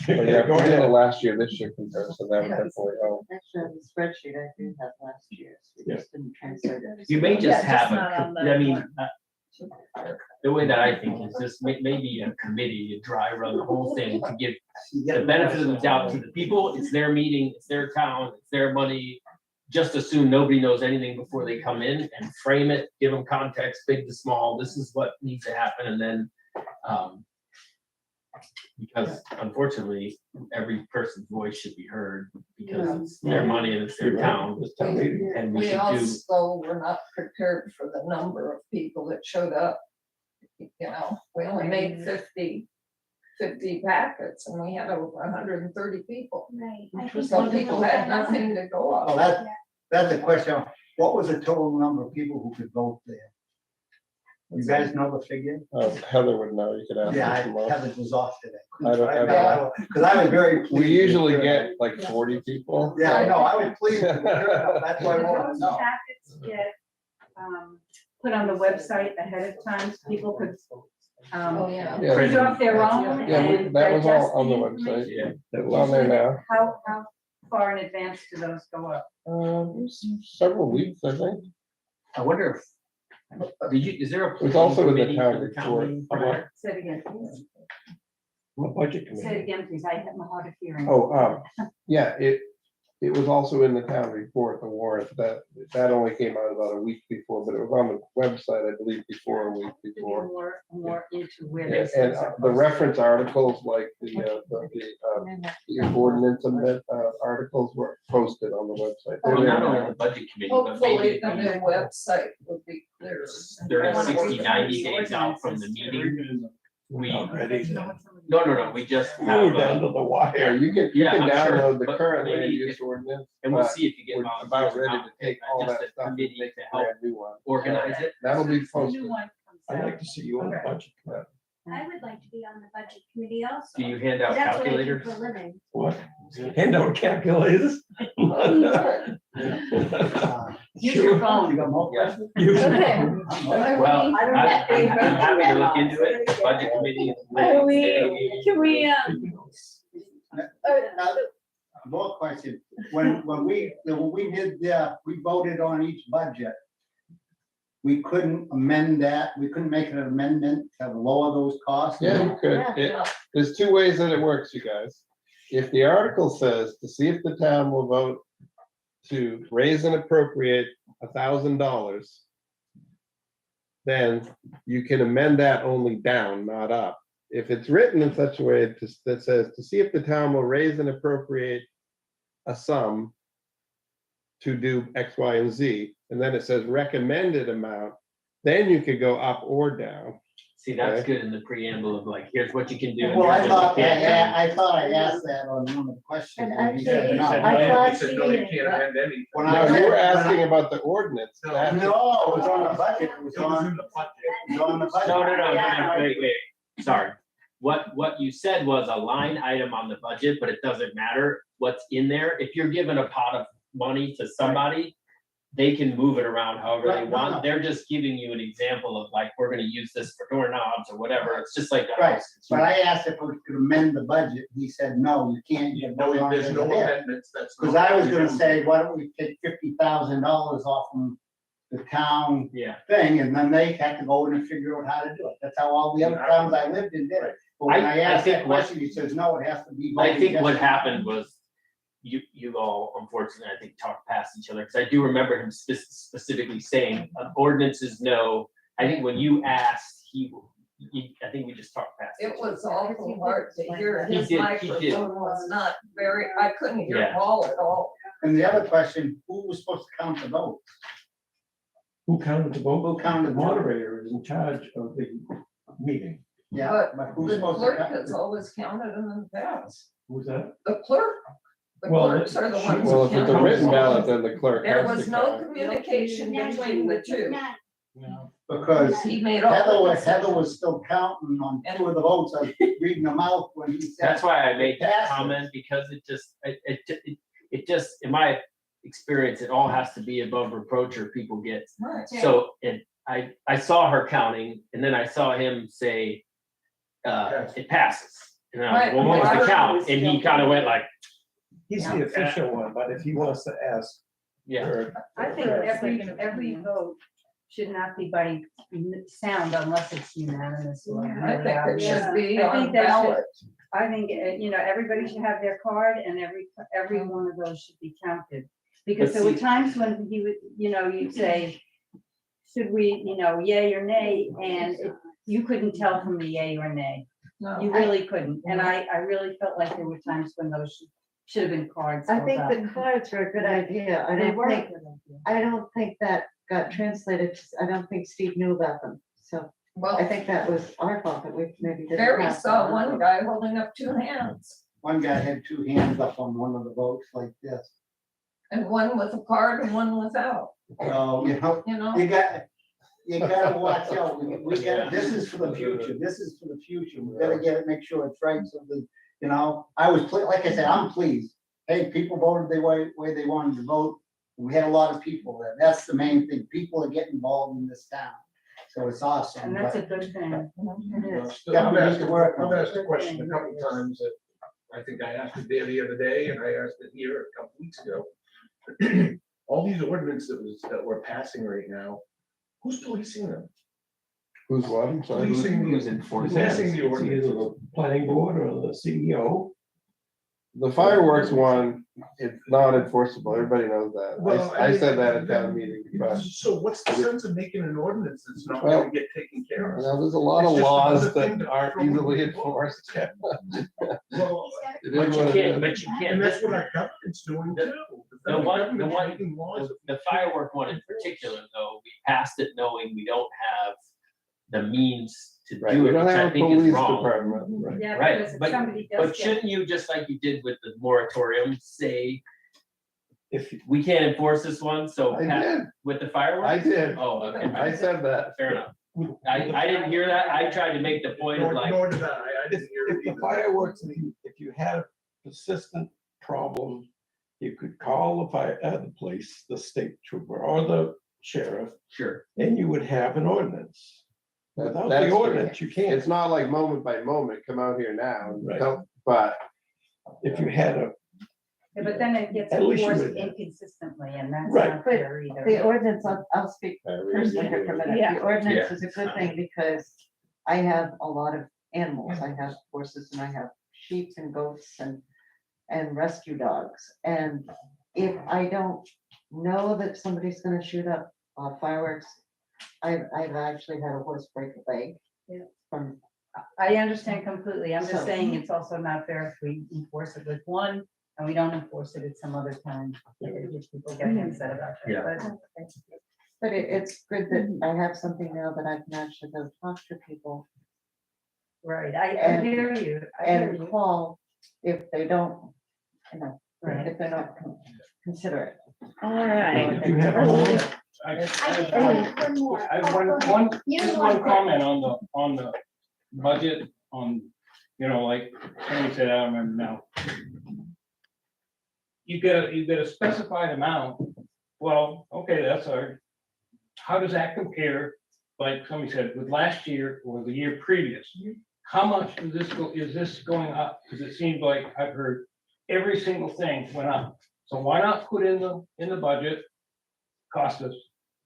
[SPEAKER 3] yeah,
[SPEAKER 1] Go
[SPEAKER 3] we did it
[SPEAKER 1] ahead.
[SPEAKER 3] last year, this year comparison, that would definitely help.
[SPEAKER 4] Actually, on the spreadsheet, I do have last year's, we
[SPEAKER 1] Yeah.
[SPEAKER 4] just didn't translate it.
[SPEAKER 7] You may
[SPEAKER 2] Yeah,
[SPEAKER 7] just
[SPEAKER 2] just
[SPEAKER 7] have
[SPEAKER 2] not on the
[SPEAKER 7] I mean,
[SPEAKER 2] one.
[SPEAKER 7] the way that I think is just maybe a committee, you dry run the whole thing to give the benefit of the doubt to the people. It's their meeting, it's their town, it's their money. Just assume nobody knows anything before they come in, and frame it, give them context, big to small, this is what needs to happen, and then, because unfortunately, every person's voice should be heard, because it's their money and it's their town,
[SPEAKER 1] This town meeting.
[SPEAKER 7] and we
[SPEAKER 5] We
[SPEAKER 7] should do.
[SPEAKER 5] also were not prepared for the number of people that showed up. We only made 50 packets, and we had over 130 people.
[SPEAKER 10] Right. I think
[SPEAKER 5] Some
[SPEAKER 10] we
[SPEAKER 5] people
[SPEAKER 10] will
[SPEAKER 5] had
[SPEAKER 10] find out.
[SPEAKER 5] nothing to go
[SPEAKER 8] Well,
[SPEAKER 5] off.
[SPEAKER 8] that's a question. What was the total number of people who could vote there? You guys know the figure?
[SPEAKER 3] Heather would know, you could ask
[SPEAKER 8] Yeah,
[SPEAKER 3] her tomorrow.
[SPEAKER 8] Heather was off today.
[SPEAKER 3] I don't-
[SPEAKER 8] Because I was very.
[SPEAKER 3] We
[SPEAKER 8] pleased
[SPEAKER 3] usually
[SPEAKER 8] with her.
[SPEAKER 3] get like 40 people.
[SPEAKER 8] Yeah, I
[SPEAKER 3] so-
[SPEAKER 8] know, I was pleased. with her. That's why I wanted to
[SPEAKER 9] Those
[SPEAKER 8] know.
[SPEAKER 9] packets get put on the website ahead of time, so people could
[SPEAKER 5] Oh, yeah.
[SPEAKER 3] Yeah.
[SPEAKER 9] print off their own
[SPEAKER 3] Yeah,
[SPEAKER 9] and
[SPEAKER 3] that was
[SPEAKER 9] digest
[SPEAKER 3] all on the
[SPEAKER 9] information.
[SPEAKER 3] website.
[SPEAKER 7] Yeah.
[SPEAKER 3] It's on there now.
[SPEAKER 9] How far in advance do those go up?
[SPEAKER 3] Several weeks, I think.
[SPEAKER 7] I wonder if, is there a?
[SPEAKER 3] It was also in the
[SPEAKER 7] committee
[SPEAKER 3] town
[SPEAKER 7] for the
[SPEAKER 3] report.
[SPEAKER 7] meeting prior?
[SPEAKER 9] Say it again, please.
[SPEAKER 1] The budget
[SPEAKER 9] Say it
[SPEAKER 1] committee.
[SPEAKER 9] again, please. I have my hard of hearing.
[SPEAKER 3] Oh, yeah, it was also in the town report, the warrant, that only came out about a week before, but it was on the website, I believe, before a week
[SPEAKER 9] To be
[SPEAKER 3] before.
[SPEAKER 9] more into where
[SPEAKER 3] Yeah,
[SPEAKER 9] this
[SPEAKER 3] and
[SPEAKER 9] is.
[SPEAKER 3] the reference articles, like the ordinance amendment, articles were posted on the website. They're
[SPEAKER 7] Well,
[SPEAKER 3] there
[SPEAKER 7] not only
[SPEAKER 3] now.
[SPEAKER 7] the budget committee, but
[SPEAKER 5] Hopefully
[SPEAKER 7] maybe
[SPEAKER 5] the new website will be clear.
[SPEAKER 7] 30, 60, 90 days out from the meeting, we,
[SPEAKER 1] Already.
[SPEAKER 7] no, we just
[SPEAKER 1] Ooh,
[SPEAKER 7] have,
[SPEAKER 1] down to the
[SPEAKER 3] Yeah,
[SPEAKER 1] wire.
[SPEAKER 3] you can
[SPEAKER 7] Yeah, I'm sure,
[SPEAKER 3] download the
[SPEAKER 7] but
[SPEAKER 3] current land
[SPEAKER 7] maybe
[SPEAKER 3] use
[SPEAKER 7] if-
[SPEAKER 3] ordinance.
[SPEAKER 7] and we'll
[SPEAKER 3] but
[SPEAKER 7] see if you get
[SPEAKER 3] we're
[SPEAKER 7] volunteers.
[SPEAKER 3] about
[SPEAKER 7] or
[SPEAKER 3] ready
[SPEAKER 7] not,
[SPEAKER 3] to take
[SPEAKER 7] but
[SPEAKER 3] all
[SPEAKER 7] just
[SPEAKER 3] that
[SPEAKER 7] a
[SPEAKER 3] stuff and
[SPEAKER 7] committee
[SPEAKER 3] make
[SPEAKER 7] to
[SPEAKER 3] a
[SPEAKER 7] help
[SPEAKER 3] brand new one.
[SPEAKER 7] organize it.
[SPEAKER 3] That'll be
[SPEAKER 9] The
[SPEAKER 3] posted.
[SPEAKER 9] new one comes
[SPEAKER 1] I'd
[SPEAKER 9] out.
[SPEAKER 1] like to see you on the budget. committee.
[SPEAKER 10] I would like to be on the budget committee also.
[SPEAKER 7] Do you hand out
[SPEAKER 10] That's what I do
[SPEAKER 7] calculators?
[SPEAKER 10] for a living.
[SPEAKER 1] What? Hand out calculators?
[SPEAKER 9] Use your
[SPEAKER 8] You
[SPEAKER 9] phone.
[SPEAKER 8] got more
[SPEAKER 7] Yeah.
[SPEAKER 8] questions?
[SPEAKER 1] Use it.
[SPEAKER 7] Well,
[SPEAKER 10] I don't
[SPEAKER 7] I'm
[SPEAKER 10] have any
[SPEAKER 7] happy to look into it, budget committee.
[SPEAKER 2] Can we,
[SPEAKER 8] Now, more question, when we did, we voted on each budget. We couldn't amend that, we couldn't make an amendment to lower those costs?
[SPEAKER 3] Yeah, you could. There's two ways that it works, you guys. If the article says to see if the town will vote to raise and appropriate $1,000, then you can amend that only down, not up. If it's written in such a way that says to see if the town will raise and appropriate a sum to do X, Y, and Z, and then it says recommended amount, then you could go up or down.
[SPEAKER 7] See, that's good in the preamble of like, here's what you can do. and
[SPEAKER 8] Well, I
[SPEAKER 7] here's what
[SPEAKER 8] thought,
[SPEAKER 7] you can't
[SPEAKER 8] I thought I asked that on one of the questions.
[SPEAKER 2] And
[SPEAKER 8] you said
[SPEAKER 2] actually,
[SPEAKER 8] no.
[SPEAKER 2] I thought
[SPEAKER 6] He said, no, you can't amend anything.
[SPEAKER 8] When
[SPEAKER 3] No,
[SPEAKER 8] I
[SPEAKER 3] you were
[SPEAKER 8] read-
[SPEAKER 3] asking about the ordinance.
[SPEAKER 6] No.
[SPEAKER 3] That's-
[SPEAKER 8] No, it was on the budget, it was on the budget.
[SPEAKER 7] No, wait, sorry. What you said was a line item on the budget, but it doesn't matter what's in there. If you're given a pot of money to somebody, they can move it around however they
[SPEAKER 8] Right, no,
[SPEAKER 7] want.
[SPEAKER 8] no.
[SPEAKER 7] They're just giving you an example of like, we're gonna use this for doorknobs or whatever. It's just like. a
[SPEAKER 8] Right,
[SPEAKER 7] house.
[SPEAKER 8] but I asked if we could amend the budget, he said, no, you can't. You
[SPEAKER 6] No,
[SPEAKER 8] vote on
[SPEAKER 6] there's
[SPEAKER 8] it
[SPEAKER 6] no
[SPEAKER 8] there.
[SPEAKER 6] amendments, that's.
[SPEAKER 8] Cause I was gonna say, why don't we take $50,000 off from the town
[SPEAKER 7] Yeah,
[SPEAKER 8] thing, and then they had to go in and figure out how to do it. That's how all the other towns I lived in did it. But when
[SPEAKER 7] I
[SPEAKER 8] I asked
[SPEAKER 7] think
[SPEAKER 8] that
[SPEAKER 7] what-
[SPEAKER 8] question, he says, no, it has to be.
[SPEAKER 7] I
[SPEAKER 8] voted
[SPEAKER 7] think
[SPEAKER 8] yes
[SPEAKER 7] what
[SPEAKER 8] or no.
[SPEAKER 7] happened was you all unfortunately, I think, talked past each other, because I do remember him specifically saying, ordinances, no. I think when you asked, I think we just talked past. each
[SPEAKER 5] It
[SPEAKER 7] other.
[SPEAKER 5] was awful hard to hear.
[SPEAKER 7] He
[SPEAKER 5] His
[SPEAKER 7] did.
[SPEAKER 5] microphone was not very, I couldn't hear
[SPEAKER 7] Yeah.
[SPEAKER 5] Paul at all.
[SPEAKER 8] And the other question, who was supposed to count the votes?
[SPEAKER 1] Who counted the vote?
[SPEAKER 8] Who counted
[SPEAKER 1] The
[SPEAKER 8] the vote?
[SPEAKER 1] moderator is in charge of the meeting.
[SPEAKER 8] Yeah,
[SPEAKER 5] But
[SPEAKER 8] who's
[SPEAKER 5] the
[SPEAKER 8] supposed to
[SPEAKER 5] clerk
[SPEAKER 8] count?
[SPEAKER 5] has always counted them in the past.
[SPEAKER 1] Who's that?
[SPEAKER 5] The clerk, the
[SPEAKER 1] Well,
[SPEAKER 5] clerks are the
[SPEAKER 1] she-
[SPEAKER 5] ones.
[SPEAKER 3] Well,
[SPEAKER 5] who
[SPEAKER 3] if it's a
[SPEAKER 5] count.
[SPEAKER 3] written ballot, then the clerk
[SPEAKER 5] There
[SPEAKER 3] has
[SPEAKER 5] was
[SPEAKER 3] to
[SPEAKER 5] no
[SPEAKER 3] count.
[SPEAKER 5] communication between the two.
[SPEAKER 8] Because
[SPEAKER 5] He made all.
[SPEAKER 8] Heather
[SPEAKER 5] the
[SPEAKER 8] was still counting on two of the votes, I was reading them out when he said.
[SPEAKER 7] That's why I made that
[SPEAKER 8] Passes.
[SPEAKER 7] comment, because it just, in my experience, it all has to be above reproach or people get.
[SPEAKER 5] Right.
[SPEAKER 7] So I saw her counting, and then I saw him say, it passes. And I was like, well, what was the count? And he kind of went like,
[SPEAKER 1] He's the official one, but if he wants to ask.
[SPEAKER 7] yeah.
[SPEAKER 1] her-
[SPEAKER 9] I think every vote should not be by sound unless it's unanimous.
[SPEAKER 5] I think it should be
[SPEAKER 9] I
[SPEAKER 5] on
[SPEAKER 9] think that should-
[SPEAKER 5] ballot.
[SPEAKER 9] I think, everybody should have their card and every one of those should be counted. Because
[SPEAKER 7] But
[SPEAKER 9] there were
[SPEAKER 7] see-
[SPEAKER 9] times when he would, you'd say, should we, yay or nay? And you couldn't tell from the yay or nay.
[SPEAKER 5] No.
[SPEAKER 9] You really couldn't. And I really felt like there were times when those should have been cards.
[SPEAKER 4] I
[SPEAKER 9] filled
[SPEAKER 4] think
[SPEAKER 9] out.
[SPEAKER 4] the cards are a good idea.
[SPEAKER 9] They were a good idea.
[SPEAKER 4] I don't think that got translated. I don't think Steve knew about them. So I
[SPEAKER 5] Well,
[SPEAKER 4] think that was our fault that we maybe didn't.
[SPEAKER 5] Barry
[SPEAKER 4] pass
[SPEAKER 5] saw
[SPEAKER 4] them
[SPEAKER 5] one
[SPEAKER 4] on.
[SPEAKER 5] guy holding up two hands
[SPEAKER 8] One guy had two hands up on one of the votes like this.
[SPEAKER 5] and one with a card and one without,
[SPEAKER 8] So,
[SPEAKER 5] you know?
[SPEAKER 8] you got, you gotta watch out. This is for the future. This is for the future. We gotta get it, make sure it's right. So the, you know, like I said, I'm pleased. Hey, people voted the way they wanted to vote. We had a lot of people there. That's the main thing. People are getting involved in this town. So it's awesome.
[SPEAKER 9] And that's a
[SPEAKER 8] but-
[SPEAKER 9] good thing. It is.
[SPEAKER 8] Yeah, we need to work on
[SPEAKER 6] I've
[SPEAKER 8] it.
[SPEAKER 6] asked the question a couple times that I think I asked it there the other day and I asked it here a couple weeks ago. All these ordinances that we're passing right now, who's policing them?
[SPEAKER 3] Who's what? I'm sorry.
[SPEAKER 6] Policing
[SPEAKER 7] Who's
[SPEAKER 6] the,
[SPEAKER 7] enforcing
[SPEAKER 6] policing
[SPEAKER 7] it?
[SPEAKER 6] the
[SPEAKER 1] It's either
[SPEAKER 6] ordinances.
[SPEAKER 1] the planning board or the CEO.
[SPEAKER 3] The fireworks one, it's not enforceable. Everybody knows that.
[SPEAKER 6] Well,
[SPEAKER 3] I said that at town meeting, but
[SPEAKER 6] So what's the sense of making an ordinance that's not
[SPEAKER 3] Well,
[SPEAKER 6] gonna get taken care of?
[SPEAKER 3] now, there's a lot of
[SPEAKER 6] It's just
[SPEAKER 3] laws
[SPEAKER 6] another thing
[SPEAKER 3] that
[SPEAKER 6] to
[SPEAKER 3] aren't
[SPEAKER 6] throw in
[SPEAKER 3] easily
[SPEAKER 6] the book.
[SPEAKER 3] enforced.
[SPEAKER 6] Well,
[SPEAKER 3] It
[SPEAKER 7] But
[SPEAKER 3] is
[SPEAKER 7] you
[SPEAKER 3] what it
[SPEAKER 7] can't,
[SPEAKER 3] is.
[SPEAKER 7] but you can't.
[SPEAKER 6] and that's what our government's doing too.
[SPEAKER 7] The
[SPEAKER 6] federal
[SPEAKER 7] one,
[SPEAKER 6] government's making laws.
[SPEAKER 7] the firework one in particular, though, we passed it knowing we don't have the means to
[SPEAKER 3] Right,
[SPEAKER 7] do
[SPEAKER 3] we
[SPEAKER 7] it,
[SPEAKER 3] don't
[SPEAKER 7] which
[SPEAKER 3] have
[SPEAKER 7] I
[SPEAKER 3] a
[SPEAKER 7] think is
[SPEAKER 3] police
[SPEAKER 7] wrong.
[SPEAKER 3] department, right?
[SPEAKER 9] Yeah,
[SPEAKER 7] Right,
[SPEAKER 9] because if
[SPEAKER 7] but-
[SPEAKER 9] somebody does
[SPEAKER 7] But
[SPEAKER 9] get,
[SPEAKER 7] shouldn't you, just like you did with the moratorium, say,
[SPEAKER 1] If,
[SPEAKER 7] we can't enforce this one, so
[SPEAKER 3] I
[SPEAKER 7] Pat,
[SPEAKER 3] did,
[SPEAKER 7] with the fireworks?
[SPEAKER 3] I did.
[SPEAKER 7] Oh, okay,
[SPEAKER 3] I said that.
[SPEAKER 7] fair enough. I didn't hear that. I tried to make the point of like,
[SPEAKER 6] Nor did I
[SPEAKER 1] if
[SPEAKER 6] didn't hear it
[SPEAKER 1] the
[SPEAKER 6] either.
[SPEAKER 1] fireworks, if you had a persistent problem, you could call the police, the state trooper or the sheriff,
[SPEAKER 7] sure,
[SPEAKER 1] and you would have an ordinance. Without
[SPEAKER 3] That's
[SPEAKER 1] the
[SPEAKER 3] true.
[SPEAKER 1] ordinance, you can't.
[SPEAKER 3] It's not like moment by moment, come out here now, and
[SPEAKER 1] Right.
[SPEAKER 3] tell- but
[SPEAKER 1] If you had a,
[SPEAKER 9] yeah, but then it gets
[SPEAKER 1] At least you
[SPEAKER 9] enforced
[SPEAKER 1] would-
[SPEAKER 9] inconsistently and that's
[SPEAKER 1] Right.
[SPEAKER 9] not fair either.
[SPEAKER 4] The ordinance, I'll speak
[SPEAKER 3] I really
[SPEAKER 4] personally here for a minute.
[SPEAKER 2] Yeah.
[SPEAKER 4] The ordinance is a good thing because I have a lot of animals. I have horses and I have sheep and goats and rescue dogs. And if I don't know that somebody's gonna shoot up fireworks, I've actually had a horse break a leg.
[SPEAKER 9] Yeah.
[SPEAKER 4] From,
[SPEAKER 9] I understand completely. I'm just
[SPEAKER 4] So-
[SPEAKER 9] saying it's also not fair if we enforce it with one and we don't enforce it at some other time. People get upset about that.
[SPEAKER 7] Yeah.
[SPEAKER 4] but it's good that I have something now that I can actually go talk to people
[SPEAKER 9] Right, I
[SPEAKER 4] And-
[SPEAKER 9] hear you. I hear
[SPEAKER 4] and
[SPEAKER 9] you.
[SPEAKER 4] call if they don't, you know,
[SPEAKER 9] Right.
[SPEAKER 4] if they don't consider it.
[SPEAKER 2] all right.
[SPEAKER 1] if you have a home,
[SPEAKER 10] I did one more.
[SPEAKER 11] I have just one comment on the budget, like somebody said, I don't remember now. You get a specified amount, well, okay, that's how does that compare, like somebody said, with last year or the year previous? How much is this going up? Because it seems like I've heard every single thing went up. So why not put in the budget, cost us,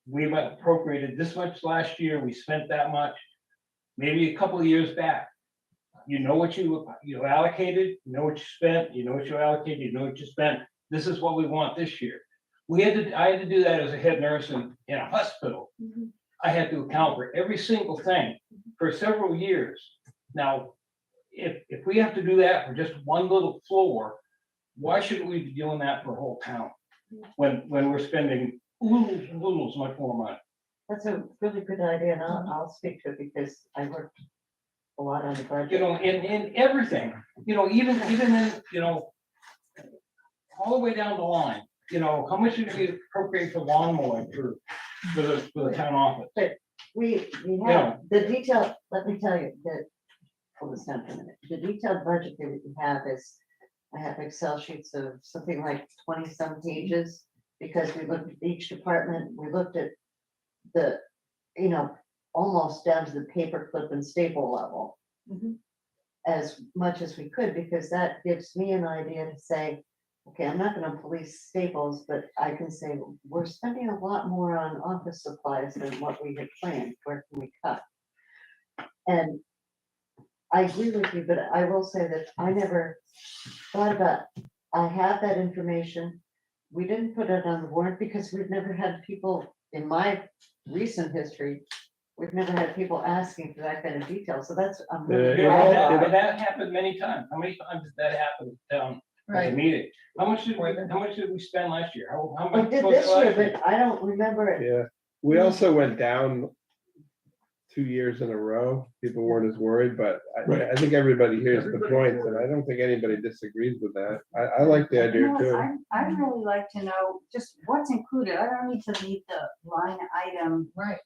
[SPEAKER 11] we've appropriated this much last year, we spent that much, maybe a couple of years back. You know what you allocated, you know what you spent, you know what you allocated, you know what you spent, this is what we want this year. I had to do that as a head nurse in a hospital. I had to account for every single thing for several years. Now, if we have to do that for just one little floor, why shouldn't we be doing that for a whole town? When we're spending oodles much more money.
[SPEAKER 4] That's a really good idea and I'll speak to it because I worked a lot on the budget.
[SPEAKER 11] In everything, even in, all the way down the line, how much did we appropriate for lawn mowing for the town office?
[SPEAKER 4] We
[SPEAKER 11] Yeah.
[SPEAKER 4] have, the detail, let me tell you, that, hold this down for a minute. The detailed budget that we have is, I have Excel sheets of something like 20-some pages. Because we looked at each department, we looked at the, almost down to the paperclip and staple level. As much as we could, because that gives me an idea to say, okay, I'm not gonna police staples, but I can say, we're spending a lot more on office supplies than what we had planned, where can we cut? And I agree with you, but I will say that I never thought about, I have that information. We didn't put it on the warrant because we've never had people, in my recent history, we've never had people asking for that kind of detail, so that's, I'm really
[SPEAKER 3] Yeah,
[SPEAKER 4] proud
[SPEAKER 3] well,
[SPEAKER 4] of that.
[SPEAKER 11] That happened many times. How many times did that happen down at the
[SPEAKER 5] Right.
[SPEAKER 11] meeting? How much did we spend last year? How
[SPEAKER 4] We
[SPEAKER 11] much?
[SPEAKER 4] did
[SPEAKER 11] was
[SPEAKER 4] this year,
[SPEAKER 11] last year?
[SPEAKER 4] but I don't remember it.
[SPEAKER 3] Yeah, we also went down 2 years in a row, people weren't as worried, but
[SPEAKER 1] Right.
[SPEAKER 3] I think everybody hears the points, and I don't think anybody disagrees with that. I like the
[SPEAKER 9] You
[SPEAKER 3] idea
[SPEAKER 9] know what,
[SPEAKER 3] too.
[SPEAKER 9] I'd really like to know just what's included. I don't need to meet the line item,
[SPEAKER 5] Right.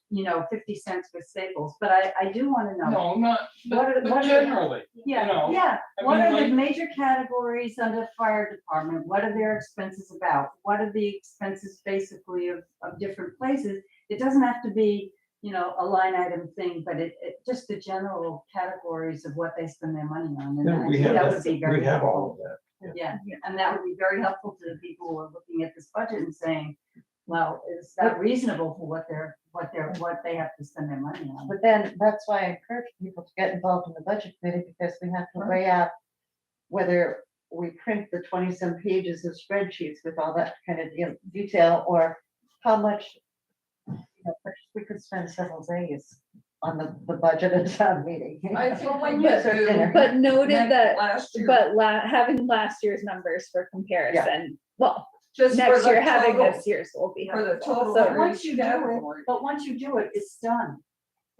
[SPEAKER 9] 50 cents for Staples, but I do want to know.
[SPEAKER 11] No, not,
[SPEAKER 9] What are-
[SPEAKER 11] but
[SPEAKER 9] what are-
[SPEAKER 11] generally,
[SPEAKER 9] Yeah,
[SPEAKER 11] know,
[SPEAKER 9] yeah.
[SPEAKER 11] I
[SPEAKER 9] What
[SPEAKER 11] mean,
[SPEAKER 9] are the
[SPEAKER 11] like-
[SPEAKER 9] major categories under the fire department? What are their expenses about? What are the expenses basically of different places? It doesn't have to be, a line item thing, but it just the general categories of what they spend their money on. And
[SPEAKER 1] Yeah,
[SPEAKER 9] I
[SPEAKER 1] we
[SPEAKER 9] think
[SPEAKER 1] have
[SPEAKER 9] that
[SPEAKER 1] that,
[SPEAKER 9] would be very
[SPEAKER 1] we have all
[SPEAKER 9] helpful.
[SPEAKER 1] of that.
[SPEAKER 9] Yeah, and that would be very helpful to the people who are looking at this budget and saying, well, is that reasonable for what they have to spend their money on?
[SPEAKER 4] But then that's why I encourage people to get involved in the budget committee, because we have to weigh out whether we print the 20-some pages of spreadsheets with all that kind of detail, or how much we could spend several days on the budget at town meeting.
[SPEAKER 5] I think when
[SPEAKER 2] you
[SPEAKER 5] you do.
[SPEAKER 2] But noted
[SPEAKER 5] make
[SPEAKER 2] that,
[SPEAKER 5] last year,
[SPEAKER 2] but having last year's numbers for comparison, well,
[SPEAKER 5] just for
[SPEAKER 2] next
[SPEAKER 5] the
[SPEAKER 2] year, having
[SPEAKER 5] total-
[SPEAKER 2] this year's will be
[SPEAKER 5] For the
[SPEAKER 2] helpful.
[SPEAKER 5] total.
[SPEAKER 2] So
[SPEAKER 5] for
[SPEAKER 9] once
[SPEAKER 5] each
[SPEAKER 9] you do it,
[SPEAKER 5] category.
[SPEAKER 9] But once you do it, it's done.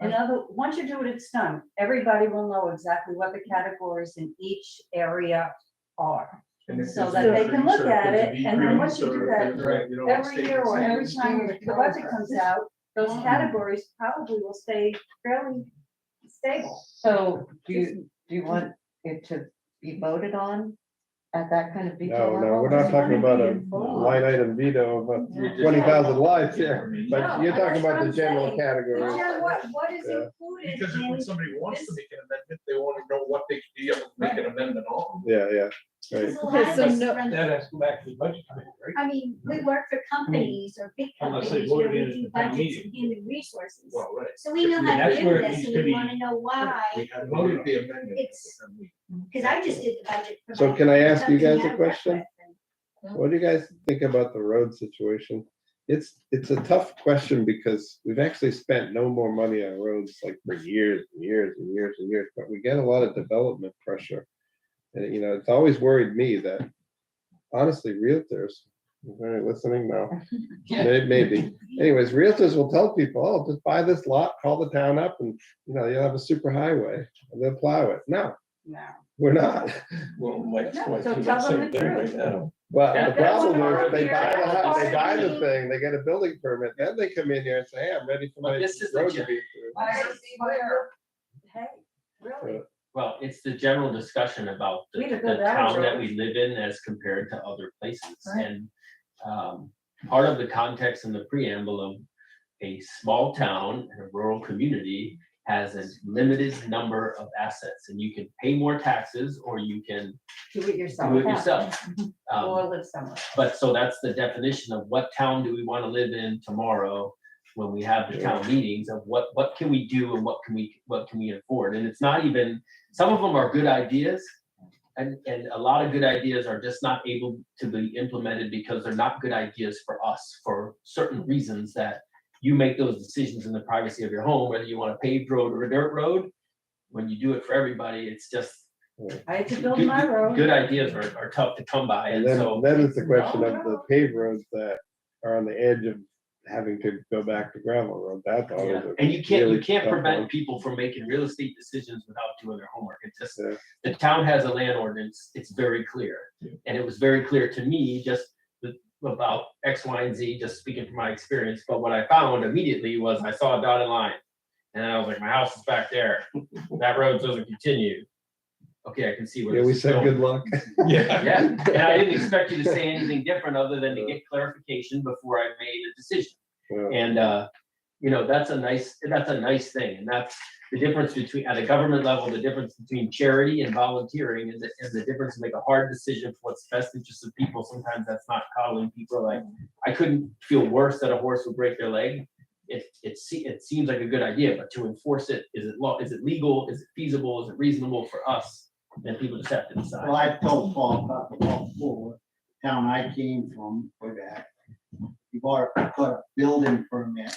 [SPEAKER 9] Once you do it, it's done. Everybody will know exactly what the categories in each area are.
[SPEAKER 6] And if
[SPEAKER 9] So
[SPEAKER 6] there's
[SPEAKER 9] that
[SPEAKER 6] an
[SPEAKER 9] they can
[SPEAKER 6] increase
[SPEAKER 9] look
[SPEAKER 6] or if
[SPEAKER 9] at
[SPEAKER 6] there's a
[SPEAKER 9] it, and then once you
[SPEAKER 6] decrease,
[SPEAKER 9] do
[SPEAKER 6] or
[SPEAKER 9] that,
[SPEAKER 6] if there's, you know,
[SPEAKER 9] every year or every
[SPEAKER 6] statements.
[SPEAKER 9] time the budget comes out, those categories probably will stay fairly stable.
[SPEAKER 4] So do you want it to be voted on at that kind of detail?
[SPEAKER 3] No, we're not talking about a line item veto of 20,000 lines here, but you're talking about the general categories.
[SPEAKER 9] Yeah, what is
[SPEAKER 3] Yeah.
[SPEAKER 9] included
[SPEAKER 6] Because
[SPEAKER 9] in
[SPEAKER 6] when somebody wants to
[SPEAKER 9] this-
[SPEAKER 6] make an amendment, they want to know what they could be able to make an amendment on.
[SPEAKER 3] Yeah, right.
[SPEAKER 10] There's a lot
[SPEAKER 2] Okay,
[SPEAKER 10] of
[SPEAKER 2] so
[SPEAKER 10] this
[SPEAKER 2] no-
[SPEAKER 10] runs-
[SPEAKER 11] that has to go back to the budget committee, right?
[SPEAKER 10] I mean, we work for companies or big
[SPEAKER 11] Unless they
[SPEAKER 10] companies where
[SPEAKER 11] voted
[SPEAKER 10] we
[SPEAKER 11] in
[SPEAKER 10] do
[SPEAKER 11] at the town
[SPEAKER 10] budgets
[SPEAKER 11] meeting.
[SPEAKER 10] and human resources.
[SPEAKER 6] Well, right.
[SPEAKER 10] So we know how to
[SPEAKER 11] That's
[SPEAKER 10] do
[SPEAKER 11] where it
[SPEAKER 10] this
[SPEAKER 11] needs
[SPEAKER 10] and
[SPEAKER 11] to
[SPEAKER 10] we
[SPEAKER 11] be-
[SPEAKER 10] wanna know why,
[SPEAKER 6] We had voted the amendment.
[SPEAKER 10] It's- cause I just did the budget. for
[SPEAKER 3] So
[SPEAKER 10] my
[SPEAKER 3] can I ask you
[SPEAKER 10] company
[SPEAKER 3] guys a
[SPEAKER 10] I work
[SPEAKER 3] question?
[SPEAKER 10] with, and
[SPEAKER 3] What do you guys think about the road situation? It's a tough question because we've actually spent no more money on roads like for years and years and years and years, but we get a lot of development pressure. And it's always worried me that honestly, realtors, if they're listening now, maybe. Anyways, realtors will tell people, oh, just buy this lot, call the town up and, you'll have a super highway and they'll plow it. No,
[SPEAKER 9] No.
[SPEAKER 3] we're not.
[SPEAKER 1] Well, Mike's
[SPEAKER 9] No,
[SPEAKER 1] going
[SPEAKER 9] so
[SPEAKER 1] through
[SPEAKER 9] tell
[SPEAKER 1] the
[SPEAKER 9] them
[SPEAKER 1] same
[SPEAKER 9] the
[SPEAKER 1] thing
[SPEAKER 9] truth.
[SPEAKER 1] right now.
[SPEAKER 3] Well,
[SPEAKER 7] Yeah,
[SPEAKER 3] the
[SPEAKER 9] that's
[SPEAKER 3] problem
[SPEAKER 9] what
[SPEAKER 3] is they buy the
[SPEAKER 9] I'm
[SPEAKER 3] house, they buy the
[SPEAKER 10] hearing.
[SPEAKER 3] thing, they get a building permit, then they come in here and say, hey, I'm ready for
[SPEAKER 7] But
[SPEAKER 3] my
[SPEAKER 7] this is the
[SPEAKER 3] road to
[SPEAKER 7] gen-
[SPEAKER 3] be through.
[SPEAKER 5] I don't see where.
[SPEAKER 9] Hey, really?
[SPEAKER 7] Well, it's the general discussion about the
[SPEAKER 9] We had to
[SPEAKER 7] the
[SPEAKER 9] go down
[SPEAKER 7] town that
[SPEAKER 9] road.
[SPEAKER 7] we live in as compared to other places.
[SPEAKER 5] Right.
[SPEAKER 7] And part of the context in the preamble of a small town and a rural community has a limited number of assets. And you can pay more taxes or you can
[SPEAKER 9] Do it yourself.
[SPEAKER 7] do it yourself.
[SPEAKER 9] Or live somewhere.
[SPEAKER 7] But so that's the definition of what town do we want to live in tomorrow when we have the town meetings of what can we do and what can we afford? And it's not even, some of them are good ideas. And a lot of good ideas are just not able to be implemented because they're not good ideas for us for certain reasons that you make those decisions in the privacy of your home, whether you want a paved road or a dirt road. When you do it for everybody, it's just.
[SPEAKER 9] I had to build my road.
[SPEAKER 7] Good ideas are tough to come by.
[SPEAKER 3] And
[SPEAKER 7] And so.
[SPEAKER 3] then it's the question of the paved roads that are on the edge of having to go back to gravel road. That's always.
[SPEAKER 7] Yeah,
[SPEAKER 3] a
[SPEAKER 7] and you can't
[SPEAKER 3] really tough
[SPEAKER 7] prevent
[SPEAKER 3] one.
[SPEAKER 7] people from making real estate decisions without doing their homework. It's just,
[SPEAKER 3] Yeah.
[SPEAKER 7] the town has a land ordinance, it's very clear. And it was very clear to me just about X, Y, and Z, just speaking from my experience. But what I found immediately was I saw a dotted line. And I was like, my house is back there. That road doesn't continue. Okay, I can see where
[SPEAKER 3] Yeah, we
[SPEAKER 7] this is
[SPEAKER 3] said
[SPEAKER 7] going.
[SPEAKER 3] good luck.
[SPEAKER 1] Yeah.
[SPEAKER 7] Yeah, and I didn't expect you to say anything different other than to get clarification before I made a decision.
[SPEAKER 3] Yeah.
[SPEAKER 7] And, that's a nice thing. And that's the difference between, at a government level, the difference between charity and volunteering is the difference to make a hard decision for what's best interest of people. Sometimes that's not coddling people. Like, I couldn't feel worse that a horse would break their leg. It seems like a good idea, but to enforce it, is it legal? Is it feasible? Is it reasonable for us? And people just have to decide.
[SPEAKER 8] Well, I told Paul, before, town I came from, way back, you got a building permit.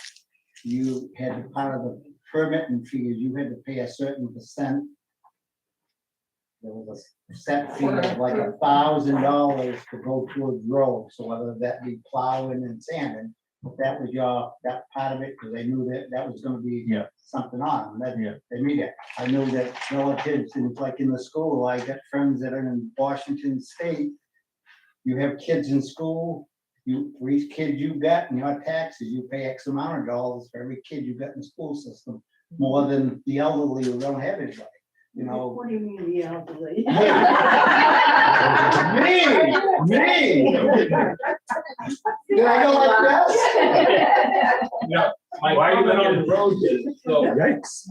[SPEAKER 8] You had to, part of the permitting fees, you had to pay a certain percent. There was a set fee of like $1,000 to go towards roads, so whether that be plowing and sanding, that was that part of it, because I knew that was gonna be
[SPEAKER 11] Yeah.
[SPEAKER 8] something on, that,
[SPEAKER 11] Yeah.
[SPEAKER 8] I knew that. I knew that relatives, and like in the school, I got friends that are in Washington State. You have kids in school, for each kid you got in your taxes, you pay X amount of dollars for every kid you got in the school system, more than the elderly who don't have anybody, you know.
[SPEAKER 9] What do you mean the elderly?
[SPEAKER 8] Me. Did I go like that?
[SPEAKER 11] No, my
[SPEAKER 6] Why are you
[SPEAKER 11] comment on
[SPEAKER 6] looking
[SPEAKER 11] the roads is, so,
[SPEAKER 1] Yikes.